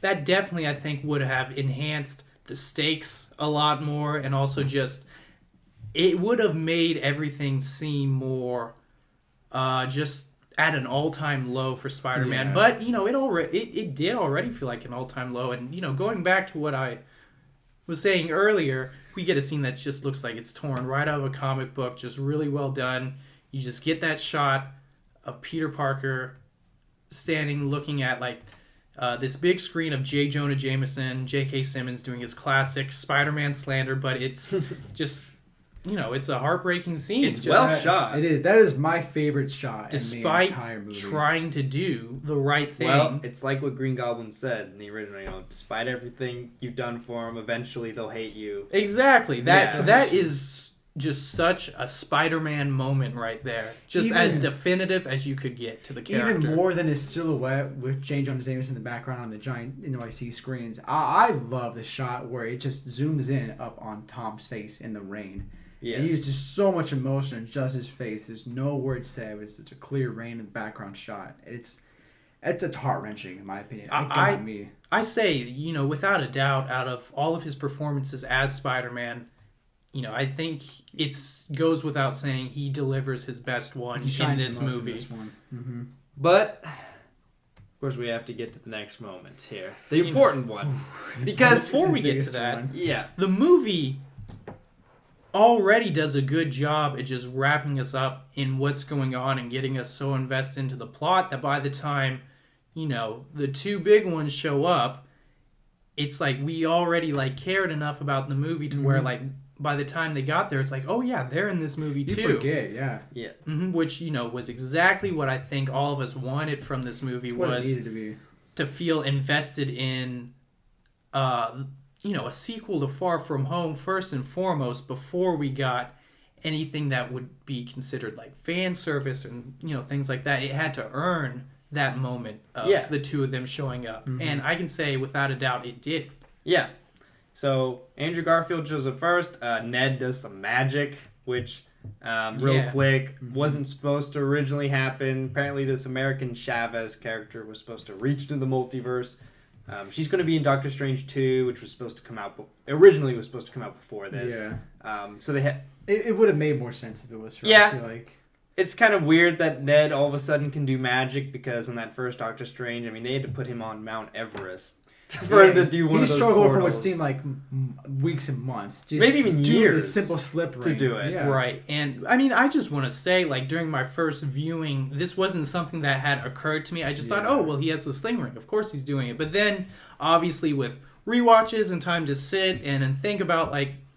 that definitely, I think, would have enhanced the stakes a lot more. And also just, it would have made everything seem more just at an all-time low for Spider-Man. Yeah. But, it did already feel like an all-time low. And, going back to what I was saying earlier, we get a scene that just looks like it's torn right out of a comic book, just really well done. You just get that shot of Peter Parker standing looking at this big screen of J. Jonah Jameson, J.K. Simmons doing his classic Spider-Man slander, but it's just, it's a heartbreaking scene. It's just, well shot. It is. That is my favorite shot despite in the entire movie. trying to do the right thing. Well, it's like what Green Goblin said in the original. Despite everything you've done for them, eventually they'll hate you. Exactly. That Yeah. that is just such a Spider-Man moment right there. Just as definitive as you could get to the character. Even more than his silhouette with J. Jonah Jameson in the background on the giant NYC screens. I love the shot where it just zooms in up on Tom's face in the rain. Yeah. And he used just so much emotion in just his face. There's no words said. It's a clear rain in the background shot. It's heart-wrenching, in my opinion. It got me. I say, without a doubt, out of all of his performances as Spider-Man, I think it goes without saying he delivers his best one in this movie. Mm-hmm. But, of course, we have to get to the next moment here. The important one. Because, Before we get to biggest that, one. yeah. the movie already does a good job at just wrapping us up in what's going on and getting us so invested into the plot that by the time, the two big ones show up, it's like we already cared enough about the movie to where by the time they got there, it's like, oh yeah, they're in this movie too. You forget, yeah. Yeah. Which, was exactly what I think all of us wanted from this movie. It's what it was needed to be. to feel invested in a sequel to Far From Home first and foremost before we got anything that would be considered fan service and things like that. It had to earn that moment of the two of them showing up. And I can say without a doubt it did. Yeah. So, Andrew Garfield shows up first. Ned does some magic, which, quick, wasn't supposed to originally happen. Apparently, this American Chavez character was supposed to reach into the multiverse. She's going to be in Doctor Strange 2, which was supposed to come out... originally was supposed to come out before this. Yeah. So they had... It would have made more sense if it was her. Yeah. I feel like. It's kind of weird that Ned all of a sudden can do magic because in that first Doctor Strange, they had to put him on Mount Everest for him to do one of those struggled for what portals. seemed like weeks and months. Just Maybe even do years the simple slip ring. to do it. Yeah. Right. And I just want to say, during my first viewing, this wasn't something that had occurred to me. I just thought, oh, well, he has the sling ring. Of course he's doing it. But then, obviously, with rewatches and time to sit and think about,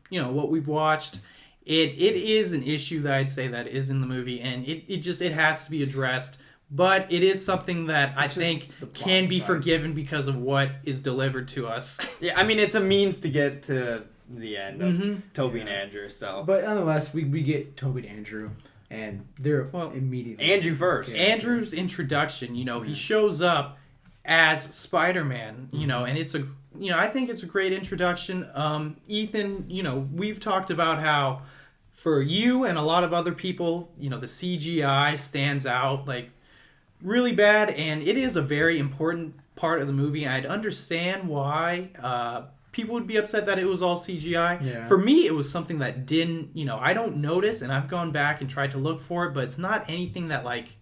what we've watched, it is an issue that I'd say that is in the movie. And it has to be addressed. But it is something that I think can be forgiven because of what is delivered to us. Yeah, it's a means to get to the end of Toby and Andrew, so... But nonetheless, we get Toby and Andrew, and they're immediately... Andrew first. Andrew's introduction, he shows up as Spider-Man, and it's a... I think it's a great introduction. Ethan, we've talked about how for you and a lot of other people, the CGI stands out like really bad, and it is a very important part of the movie. I'd understand why people would be upset that it was all CGI. Yeah. For me, it was something that didn't, I don't notice, and I've gone back and tried to look for it, but it's not anything that like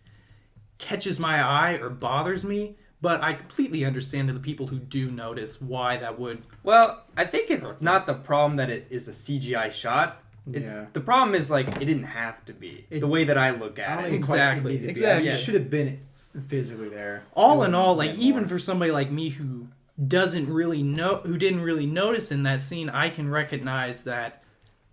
catches my eye or bothers me. But I completely understand to the people who do notice why that would. Well, I think it's not the problem that it is a CGI shot. The problem is like it didn't have to be the way that I look at it. Exactly. It should have been physically there. All in all, like even for somebody like me who didn't really notice in that scene, I can recognize that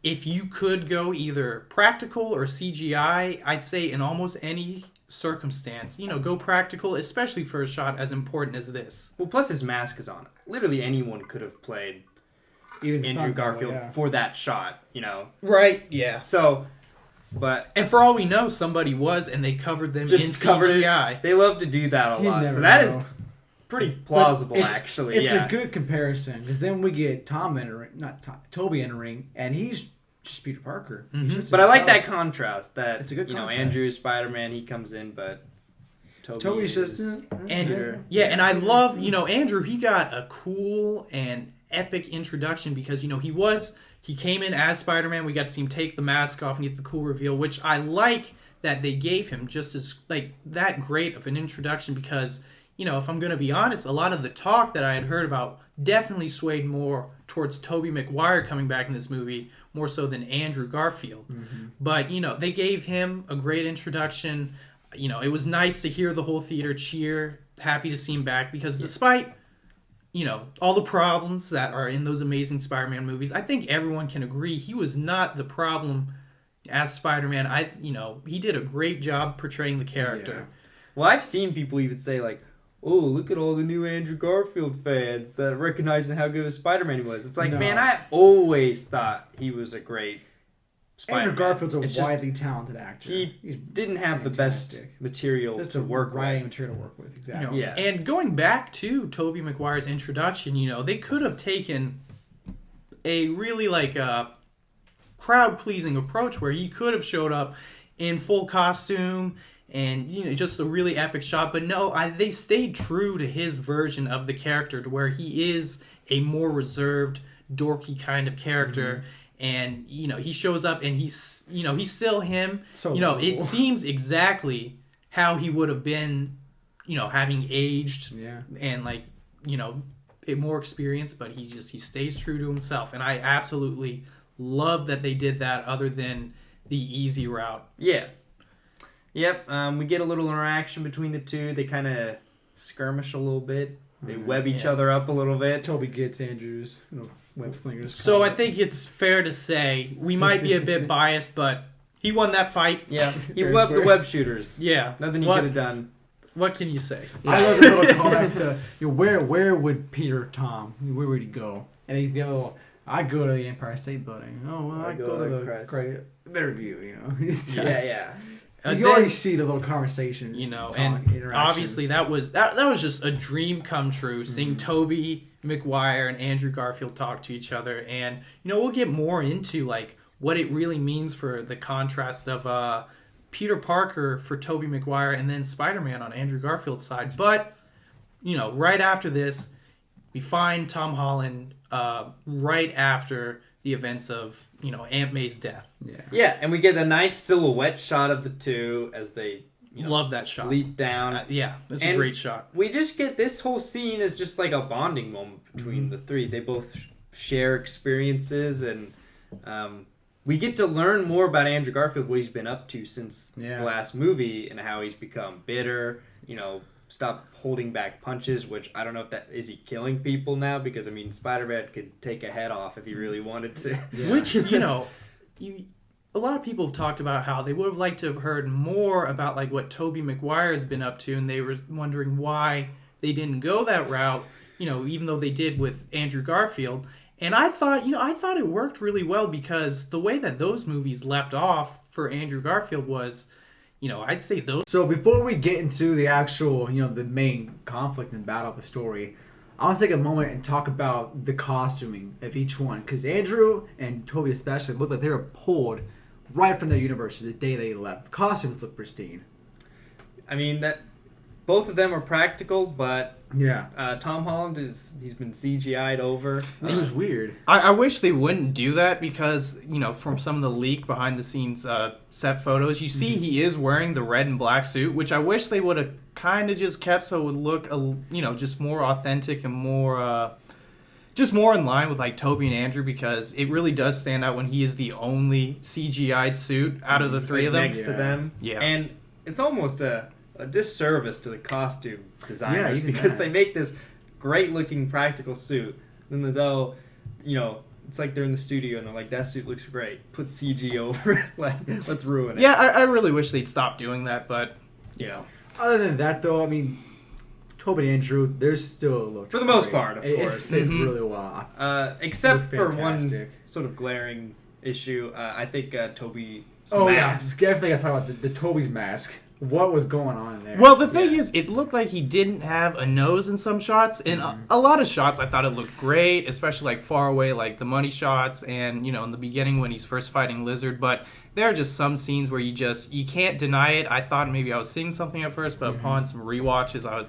if you could go either practical or CGI, I'd say in almost any circumstance, go practical, especially for a shot as important as this. Well, plus his mask is on. Literally anyone could have played Even Andrew Garfield for that shot, Right, yeah. So, and for all we know, somebody was, and they covered them in CGI. They love to do that a lot. So that is pretty plausible, actually. It's a good comparison, because then we get Toby entering, and he's just Peter Parker. Mm-hmm. But I like that contrast. That it's a good contrast. Andrew's Spider-Man, he comes in, but Toby's just and and I love Andrew. He got a cool and epic introduction because he came in as Spider-Man. We got to see him take the mask off and get the cool reveal, which I like that they gave him just as like that great of an introduction because if I'm going to be honest, a lot of the talk that I had heard about definitely swayed more towards Tobey Maguire coming back in this movie more so than Andrew Garfield. Mm-hmm. But, they gave him a great introduction. It was nice to hear the whole theater cheer, happy to see him back because despite, all the problems that are in those amazing Spider-Man movies, I think everyone can agree he was not the problem as Spider-Man. He did a great job portraying the character. Yeah. Well, I've seen people even say like, oh, look at all the new Andrew Garfield fans that recognizing how good of Spider-Man he was. It's like, man, I always thought he was a great Spider-Man. Andrew Garfield's a widely talented actor. He didn't have the best material to work with. Material to work with, exactly. And going back to Tobey Maguire's introduction, they could have taken a really like crowd-pleasing approach where he could have showed up in full costume and just a really epic shot, but no, they stayed true to his version of the character, to where he is a more reserved, dorky kind of character, and he shows up and he's still him. So cool. It seems exactly how he would have been, having aged and like more experience, but he stays true to himself, and I absolutely love that they did that. Other than the easy route, Yep, we get a little interaction between the two. They kind of skirmish a little bit. They web each other up a little bit. Toby gets Andrew's web slingers. So I think it's fair to say we might be a bit biased, but he won that fight. Yeah, he webbed the web shooters. Yeah. Nothing he could have done. What can you say? I love this little callback to where would Tom, where would he go? And he'd go, I'd go to the Empire State Building. Oh, well, I'd go to the Interview, Yeah. You already see the little conversations, and obviously that was just a dream come true. Seeing Tobey Maguire and Andrew Garfield talk to each other, and we'll get more into like what it really means for the contrast of Peter Parker for Tobey Maguire and then Spider-Man on Andrew Garfield's side. But right after this, we find Tom Holland right after the events of Aunt May's death. Yeah, and we get a nice silhouette shot of the two as they love that shot. Leap down. That's a great shot. We just get this whole scene as just like a bonding moment between the three. They both share experiences, and we get to learn more about Andrew Garfield, what he's been up to since the last movie, and how he's become bitter. Stop holding back punches, which I don't know if that is he killing people now, because Spider-Man could take a head off if he really wanted to. Which a lot of people have talked about how they would have liked to have heard more about like what Tobey Maguire has been up to, and they were wondering why they didn't go that route, even though they did with Andrew Garfield. And I thought it worked really well, because the way that those movies left off for Andrew Garfield was, I'd say those. So before we get into the actual, the main conflict and battle of the story, I want to take a moment and talk about the costuming of each one, because Andrew and Toby especially looked like they were pulled right from their universe the day they left. Costumes look pristine. I mean, that both of them are practical, but Yeah. Tom Holland he's been CGI'd over. Which was weird. I wish they wouldn't do that because, from some of the leak behind the scenes set photos, you see he is wearing the red and black suit, which I wish they would have kind of just kept so it would look, just more authentic and more, just more in line with like Toby and Andrew, because it really does stand out when he is the only CGI'd suit out of the three of them. Next to them. Yeah. And it's almost a disservice to the costume designers even because that. they make this great looking practical suit. Then there's it's like they're in the studio and they're like, that suit looks great. Put CG over it. Like, let's ruin it. Yeah, I really wish they'd stop doing that, but Other than that, though, I mean, Toby and Andrew, there's still a look. For the most part, of course. It fit really well. Except Look for one fantastic. sort of glaring issue. I think Toby's Oh mask. yeah, definitely got to talk about the Toby's mask. What was going on there? Well, the thing is, it looked like he didn't have a nose in some shots. In a lot of shots, I thought it looked great, especially like far away, like the money shots, and in the beginning when he's first fighting Lizard. But there are just some scenes where you can't deny it. I thought maybe I was seeing something at first, but upon some rewatches,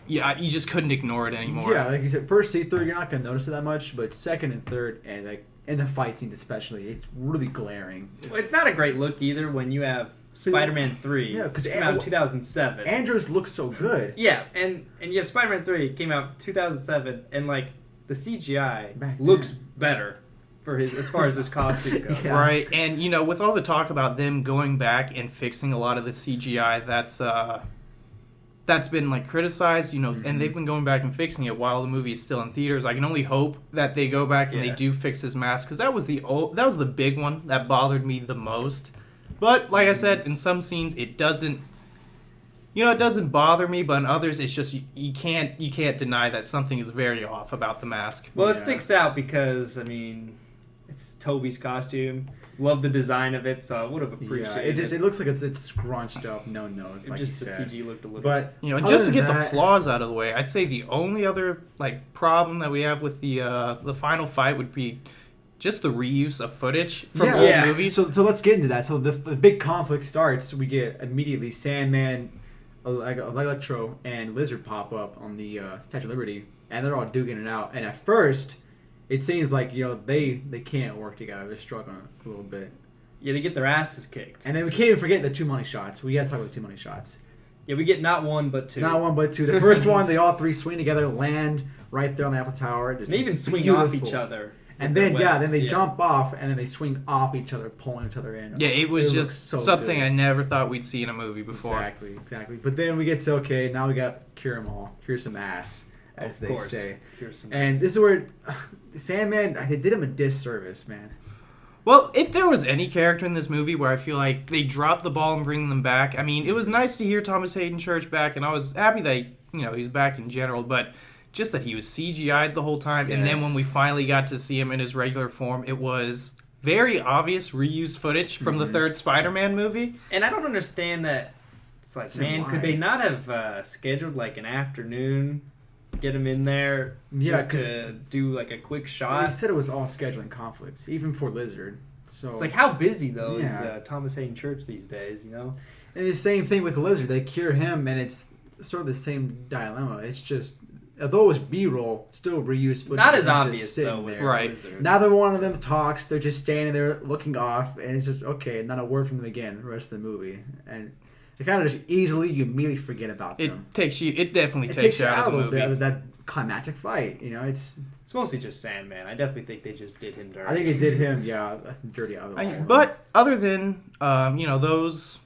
you just couldn't ignore it anymore. Yeah, like you said, first see-through, you're not gonna notice it that much, but second and third, and like in the fight scenes especially, it's really glaring. Well, it's not a great look either when you have Spider-Man 3. Yeah, 'cause came out in 2007. Andrews looks so good. Yeah, and you have Spider-Man 3 came out in 2007, and like the CGI Back looks then. better for as far as his costume goes. Yeah. Right, and with all the talk about them going back and fixing a lot of the CGI, that's been like criticized, and they've been going back and fixing it while the movie is still in theaters. I can only hope that they go back and they do fix his mask, because that was the big one that bothered me the most. But like I said, in some scenes it doesn't bother me, but in others it's just you can't deny that something is very off about the mask. Well, it Yeah. sticks out because it's Toby's costume. Love the design of it, so I would have Yeah, appreciated it looks like it's scrunched up, no nose. Like just you the said. CG looked a little. But And other just to than get the that- flaws out of the way, I'd say the only other problem that we have with the final fight would be just the reuse of footage from old Yeah. movies. So let's get into that. So the big conflict starts. We get immediately Sandman, Electro, and Lizard pop up on the Statue of Liberty, and they're all duking it out. And at first, it seems like they can't work together. They're struggling a little bit. Yeah, they get their asses kicked. And then we can't even forget the two money shots. We gotta talk about the two money shots. Yeah, we get not one but two. Not one but two. The first one, they all three swing together, land right there on the Eiffel Tower. Just They even swing off beautiful. each other. And with then their then webs, they jump off, and then they swing off each other, pulling each other in. Yeah, it was looks just so something good. I never thought we'd see in a movie before. Exactly. But then we get to, okay, now we got cure 'em all. Cure some ass, as Of they course. say. Here's some And this is where Sandman, they did him a disservice, man. Well, if there was any character in this movie where I feel like they dropped the ball and bring them back, I mean, it was nice to hear Thomas Hayden Church back, and I was happy that he was back in general, but just that he was CGI'd the whole time, and then Yes. when we finally got to see him in his regular form, it was very obvious reused footage from the third Spider-Man movie. And I don't understand that. It's like, So man, why? could they not have scheduled like an afternoon, get him in there Yeah, just 'cause to do like a quick They shot? said it was all scheduling conflicts, even for Lizard. So It's like, how busy though is Yeah. Thomas Hayden Church these days? And the same thing with Lizard. They cure him, and it's sort of the same dilemma. It's just, although it was B-roll, still reused footage. Not as just obvious sitting though. With there. Right. Lizard. Neither one of them talks. They're just standing there looking off, and it's just, okay, not a word from them again the rest of the movie. And it kind of just you immediately forget about them. It definitely It takes you out of the movie. that climactic fight. It's It's mostly just Sandman. I definitely think they just did him dirty. I think it did him, dirty out of the ball. But other than those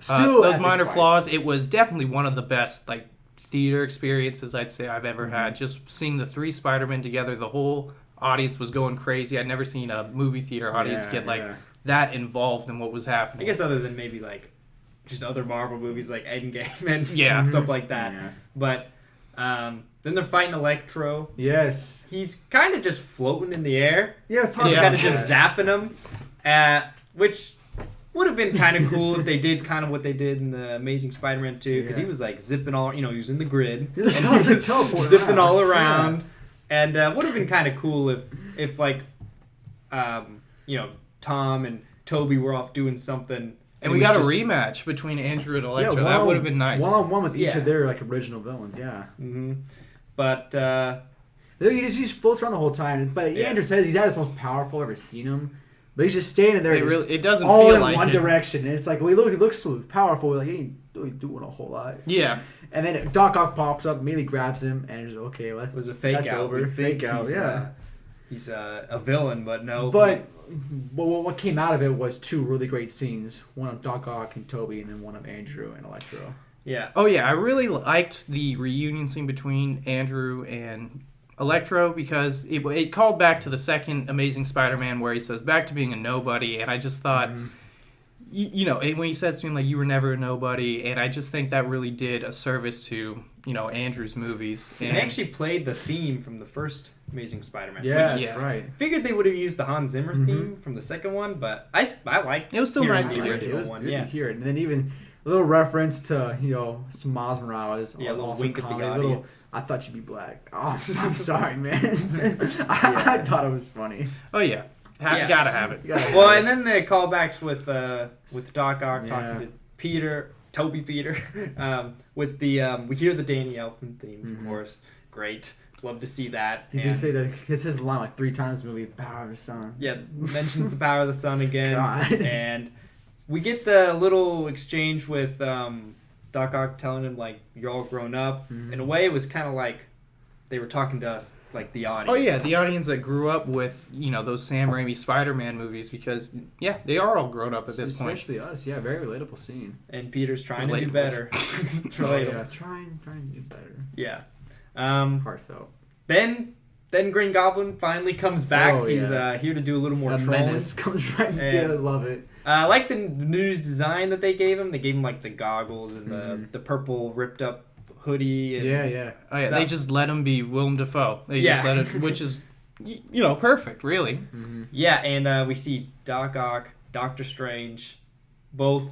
Still those epic minor fights. flaws, it was definitely one of the best theater experiences I'd say I've ever had. Just seeing the three Spider-Men together, the whole audience was going crazy. I'd never seen a movie theater audience get that involved in what was happening. I guess other than maybe like just other Marvel movies like Endgame and Yeah. stuff like that. Yeah. But then they're fighting Electro. Yes. He's kind of just floating in the air. Yes. And Yeah. kind of just zapping him, which would have been kind of cool if they did kind of what they did in the Amazing Spider-Man 2, because he was like zipping all, he was in the grid, He was teleporting zipping around. all around, and would have been kind of cool if like, Tom Toby were off doing something. And we got a rematch between Andrew and Electro. That would have been nice. 1-on-1 with each of their like original villains, yeah. Mm-hmm. But he just floats around the whole time. But Andrew says he's at his most powerful I've ever seen him. But he's just standing there. It doesn't all feel in like one it. direction, and it's like, well, he looks so powerful. We're like, he ain't really doing a whole lot. Yeah. And then Doc Ock pops up, immediately grabs him, and he's like, okay, it was a fake out. Over. Fake out, yeah. He's a villain, but no. But what came out of it was two really great scenes. One of Doc Ock and Toby, and then one of Andrew and Electro. Yeah. Oh, yeah. I really liked the reunion scene between Andrew and Electro because it called back to the second Amazing Spider-Man where he says, back to being a nobody. And I just thought, you know, when he says to him, like, you were never a nobody. And I just think that really did a service to, you know, Andrew's movies. And they actually played the theme from the first Amazing Spider-Man. Yeah, that's right. Figured they would have used the Hans Zimmer theme from the second one, but I liked it. Was still nice to hear it. It was good to hear it. And then even a little reference to, you know, some Miles Morales. Yeah, a little wink at the comedy, audience. I thought you'd be black. Oh, I'm sorry, man. I thought it was funny. Oh, yeah. Gotta have it. Well, and then the callbacks with Doc Ock talking to Peter, Toby Peter, with the we hear the Danny Elfman theme, of course. Great. Love to see that. You can say that it's his line like 3 times in the movie, the power of the sun. Yeah, mentions the power of the sun again. God. And we get the little exchange with Doc Ock telling him, like, you're all grown up. In a way, it was kind of like they were talking to us, like the audience. Oh, yeah, the audience that grew up with, you know, those Sam Raimi Spider-Man movies because, yeah, they are all grown up at this point. Especially us, yeah, very relatable scene. And Peter's trying to do better. It's relatable. Yeah, trying to do better. Yeah. Heartfelt. Then Green Goblin finally comes back. He's here to do a little more trolling. Menace comes right in. I love it. I like the new design that they gave him. They gave him like the goggles and the purple ripped up hoodie. And Oh yeah, they just let him be Willem Dafoe. They just let it, which is, you know, perfect, really. Yeah, and we see Doc Ock, Doctor Strange, both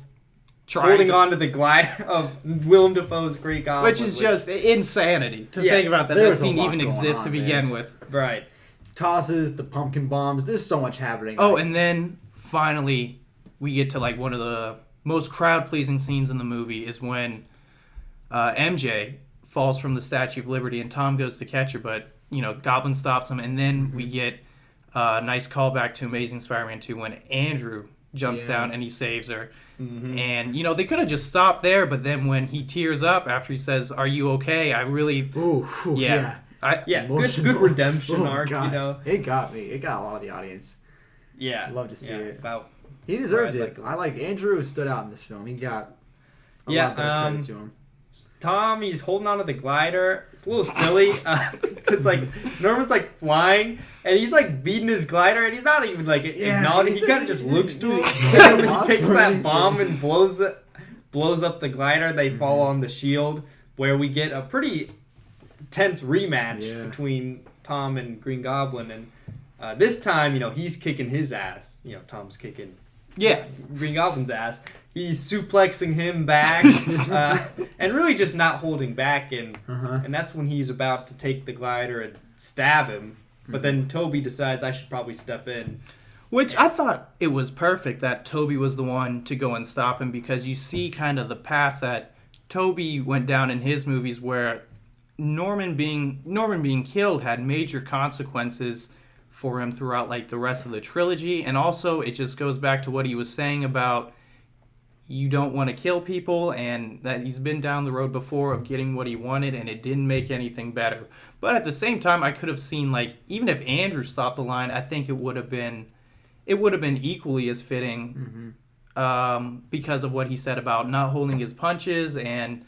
Trying holding on to the glide of Willem Dafoe's Green Goblin. Which is just insanity to think about that scene even exists to begin with. Right. Tosses, the pumpkin bombs. There's so much happening. Oh, and then finally we get to like one of the most crowd-pleasing scenes in the movie is when MJ falls from the Statue of Liberty and Tom goes to catch her, but, you know, Goblin stops him, and then we get a nice callback to Amazing Spider-Man 2 when Andrew jumps down and he saves her. And, you know, they could have just stopped there, but then when he tears up after he says, "Are you okay?" I really... good redemption arc, God. You know. It got me. It got a lot of the audience. Yeah. I'd love to see it. He deserved it. I like Andrew stood out in this film. He got a lot better credit to him. Tom, he's holding onto the glider. It's a little silly because like Norman's like flying and he's like beating his glider and he's not even like acknowledging. He kind of just looks to him and then he takes that bomb and blows up the glider. They fall on the shield where we get a pretty tense rematch between Tom and Green Goblin, and this time, you know, he's kicking his ass. You know, Tom's kicking Green Goblin's ass. He's suplexing him back and really just not holding back, and that's when he's about to take the glider and stab him, but then Toby decides I should probably step in. Which I thought it was perfect that Toby was the one to go and stop him, because you see kind of the path that Toby went down in his movies where Norman being killed had major consequences for him throughout like the rest of the trilogy, and also it just goes back to what he was saying about you don't want to kill people, and that he's been down the road before of getting what he wanted and it didn't make anything better. But at the same time, I could have seen, like, even if Andrew stopped the line, I think it would have been equally as fitting because of what he said about not holding his punches and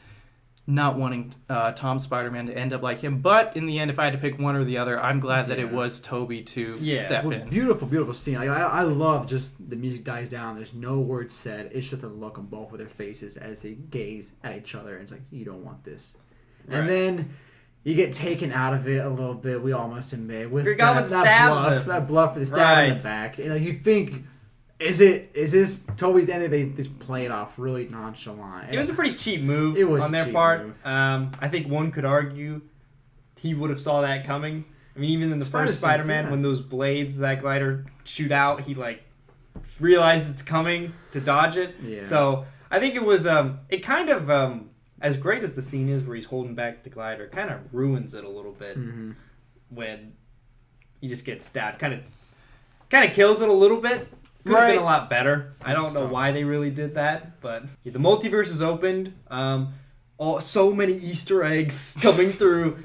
not wanting Tom Spider-Man to end up like him. But in the end, if I had to pick one or the other, I'm glad that it was Toby to step in. Beautiful, beautiful scene. I love just the music dies down. There's no words said. It's just a look on both of their faces as they gaze at each other. And it's like, you don't want this. Right. And then you get taken out of it a little bit, we all must admit. With that bluff for the stab in the back. You know, you think... Is this Toby's end? They just play it off really nonchalant. It was a pretty cheap move on their part. I think one could argue he would have saw that coming. I mean, even in the first Spider-Man, when those blades that glider shoot out, he like realize it's coming to dodge it. Yeah. So I think it was it kind of as great as the scene is where he's holding back the glider, kind of ruins it a little bit when he just gets stabbed. Kind of kills it a little bit. Could have been a lot better. I don't know why they really did that, but the multiverse is opened. So many Easter eggs coming through.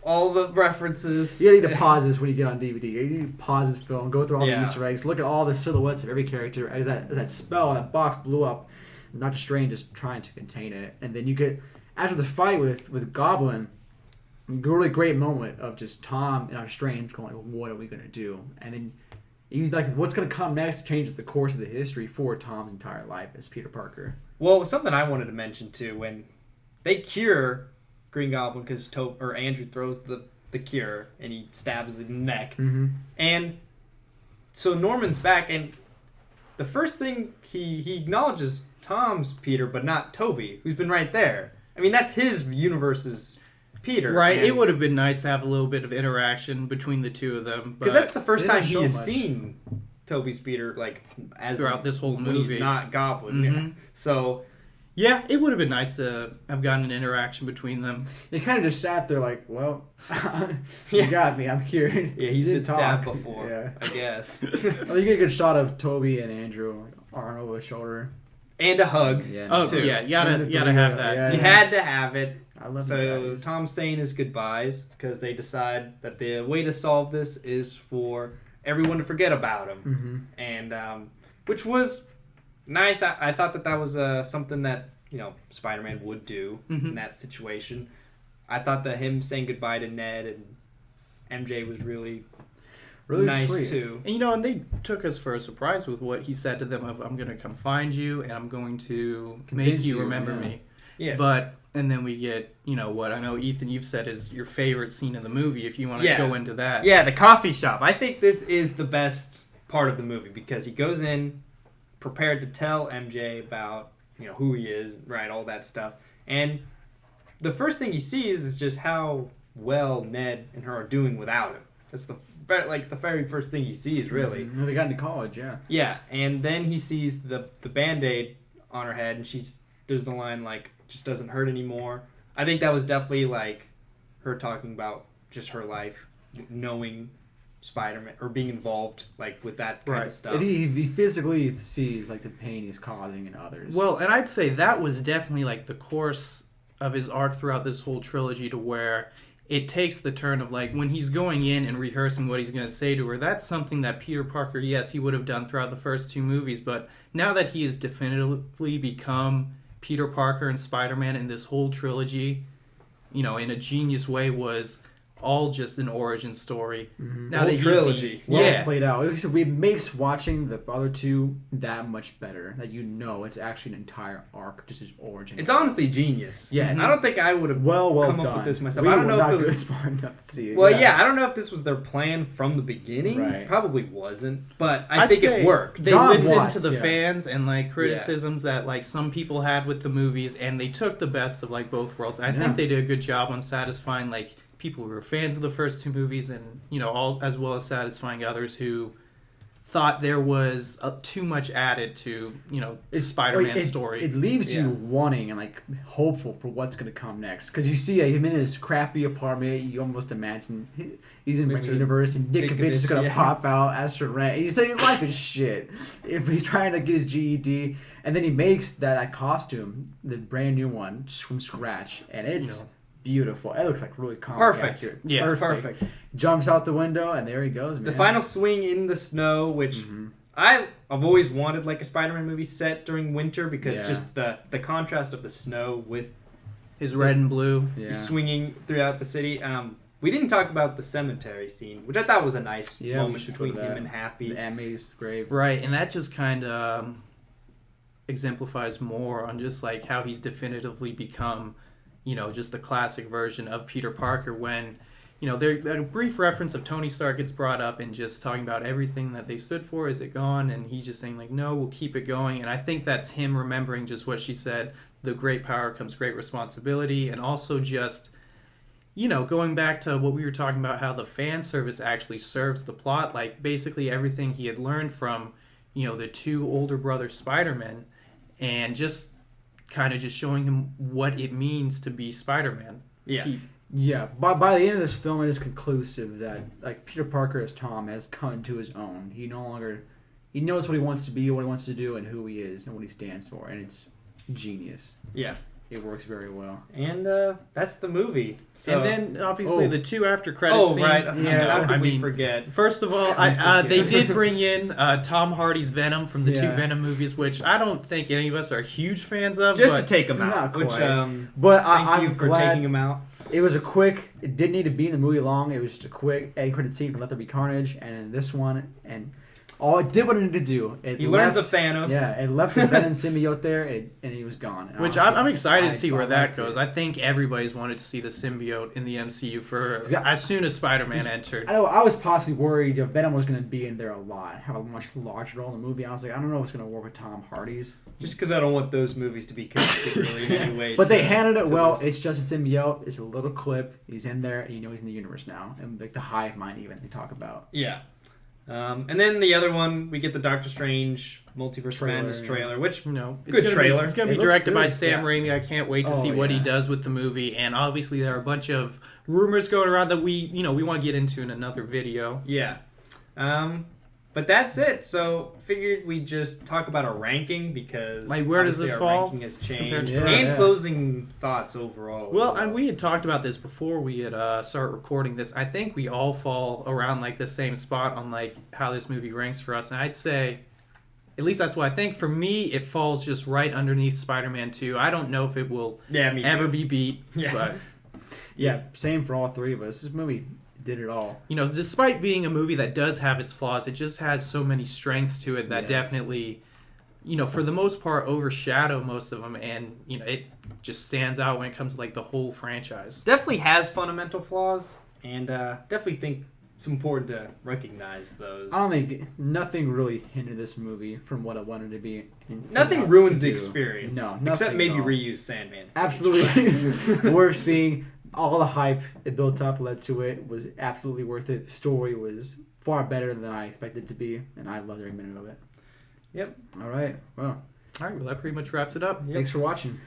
All the references. You need to pause this when you get on DVD. You need to pause this film, go through all the Yeah. Easter eggs, look at all the silhouettes of every character. As that spell, that box blew up, Doctor Strange just trying to contain it. And then you get, after the fight with Goblin, a really great moment of just Tom and Doctor Strange going, what are we going to do? And then you like, what's going to come next changes the course of the history for Tom's entire life as Peter Parker. Well, something I wanted to mention too, when they cure Green Goblin because Andrew throws the cure and he stabs his neck, and so Norman's back, and the first thing he acknowledges Tom's Peter, but not Toby, who's been right there. I mean, that's his universe's Peter, right? It would have been nice to have a little bit of interaction between the two of them, because that's the first time he has much. seen Toby's Peter as throughout this whole when he's movie. not Goblin. Yeah. So. Yeah, it would have been nice to have gotten an interaction between them. They kind of just sat there like, well, you got me, I'm cured. Yeah, he's He been didn't stabbed talk. before, Yeah. I guess. Well, you get a good shot of Toby and Andrew, like, arm over his shoulder. And a hug. Yeah, Oh, too. yeah, you gotta And the have three, that. yeah. You had to have it. I love So that. Tom's saying his goodbyes because they decide that the way to solve this is for everyone to forget about him. And which was nice. I thought that was something that Spider-Man would do in that situation. I thought that him saying goodbye to Ned and MJ was really nice sweet. too. And and they took us for a surprise with what he said to them of, I'm going to come find you and I'm going to make Convince you you, remember yeah. me. Yeah. And then we get, what I know, Ethan, you've said is your favorite scene in the movie, if you want to Yeah. go into that. Yeah, the coffee shop. I think this is the best part of the movie because he goes in prepared to tell MJ about who he is, right, all that stuff. And the first thing he sees is just how well Ned and her are doing without him. That's the very first thing he sees, really. They got into college, yeah. Yeah, and then he sees the Band-Aid on her head, and there's the line, just doesn't hurt anymore. I think that was definitely, her talking about just her life, knowing Spider-Man, or being involved, with that kind of stuff. And he physically sees, the pain he's causing in others. Well, and I'd say that was definitely, the course of his arc throughout this whole trilogy to where it takes the turn of, when he's going in and rehearsing what he's going to say to her, that's something that Peter Parker, yes, he would have done throughout the first two movies, but now that he has definitively become Peter Parker and Spider-Man in this whole trilogy, in a genius way, was all just an origin story. Now Whole trilogy. Well played out. It makes watching the other two that much better. That it's actually an entire arc, just his origin. It's honestly genius. Yes. I don't think I would have well come done. up with this myself. We I don't were know not if it was smart enough to see it. Well, yeah, I don't know if this was their plan from the beginning. Right. Probably wasn't, but I'd think say it worked. They John listened Watts, to the yeah. fans and criticisms that some people had with the movies, and they took the best of both worlds. I think they did a good job on satisfying people who were fans of the first two movies, and all as well as satisfying others who thought there was too much added to Spider-Man's story. It leaves you wanting and hopeful for what's going to come next, because you see him in his crappy apartment. You almost imagine he's in the Mr. universe, and Dickovich is going to yeah. pop out, ask for rent, and you say his life is shit. If he's trying to get his GED, and then he makes that costume, the brand new one, just from scratch, and it's beautiful. It looks really comic Perfect. accurate. Yes, perfect. Jumps out the window, and there he goes. Man. The final swing in the snow, which I've always wanted a Spider-Man movie set during winter because just the contrast of the snow with His red and blue. Yeah. swinging throughout the city. We didn't talk about the cemetery scene, which I thought was a nice we moment should between go to him that. and Happy. The Emmy's grave. Right, and that just kind of exemplifies more on just how he's definitively become, just the classic version of Peter Parker when, there a brief reference of Tony Stark gets brought up and just talking about everything that they stood for. Is it gone? And he's just saying no, we'll keep it going. And I think that's him remembering just what she said, the great power comes great responsibility, and also just, going back to what we were talking about, how the fan service actually serves the plot, basically everything he had learned from, the two older brother Spider-Men, and just kind of just showing him what it means to be Spider-Man. Yeah. Yeah, by the end of this film, it is conclusive that like Peter Parker as Tom has come to his own. He knows what he wants to be, what he wants to do, and who he is, and what he stands for, and it's genius. Yeah. It works very well. And that's the movie. So, and then obviously the two after credit scenes. Right. Yeah, How did we forget? First of all, they did bring in Tom Hardy's Venom from the two Venom movies, which I don't think any of us are huge fans of. Just to take him out. Not Which, quite. But thank you I'm for glad taking him out. it was a quick. It didn't need to be in the movie long. It was just a quick end credit scene from Let There Be Carnage, and in this one, and all it did what it needed to do. He learns of Thanos. Yeah, it left the Venom symbiote there, and he was gone. And which honestly, I'm excited to see where that liked goes. it. I think everybody's wanted to see the symbiote in the MCU for as soon as Spider-Man entered. I was possibly worried if Venom was going to be in there a lot, have a much larger role in the movie. I was like, I don't know if it's going to work with Tom Hardy's. Just because I don't want those movies to be connected really in any way. But they handled it well. This. It's just a symbiote. It's a little clip. He's in there, and he's in the universe now. And like the hive mind even they talk about. Yeah. And then the other one, we get the Doctor Strange Multiverse of Madness trailer, which good trailer. It's going to be It looks directed by good, Sam Raimi. I can't wait to see what he does with the movie. And obviously, there are a bunch of rumors going around that we want to get into in another video. Yeah. But that's it. So figured we'd just talk about a ranking because where does this our fall? ranking has changed. Yeah. Closing thoughts overall. Well, and we had talked about this before we had started recording this. I think we all fall around the same spot on how this movie ranks for us. And I'd say, at least that's what I think. For me, it falls just right underneath Spider-Man 2. I don't know if it will ever be beat. Yeah. But Yeah, same for all three of us. This movie did it all. Despite being a movie that does have its flaws, it just has so many strengths to it that definitely, for the most part, overshadow most of them, and it just stands out when it comes to the whole franchise. Definitely has fundamental flaws, and definitely think it's important to recognize those. I don't think nothing really hindered this movie from what it wanted to be. Nothing ruins the experience. No, except maybe at all. reuse Sandman. Absolutely worth seeing. All the hype it built up led to it was absolutely worth it. The story was far better than I expected it to be, and I loved every minute of it. Yep. All right. Well, All right, well, that pretty much wraps it up. thanks for watching.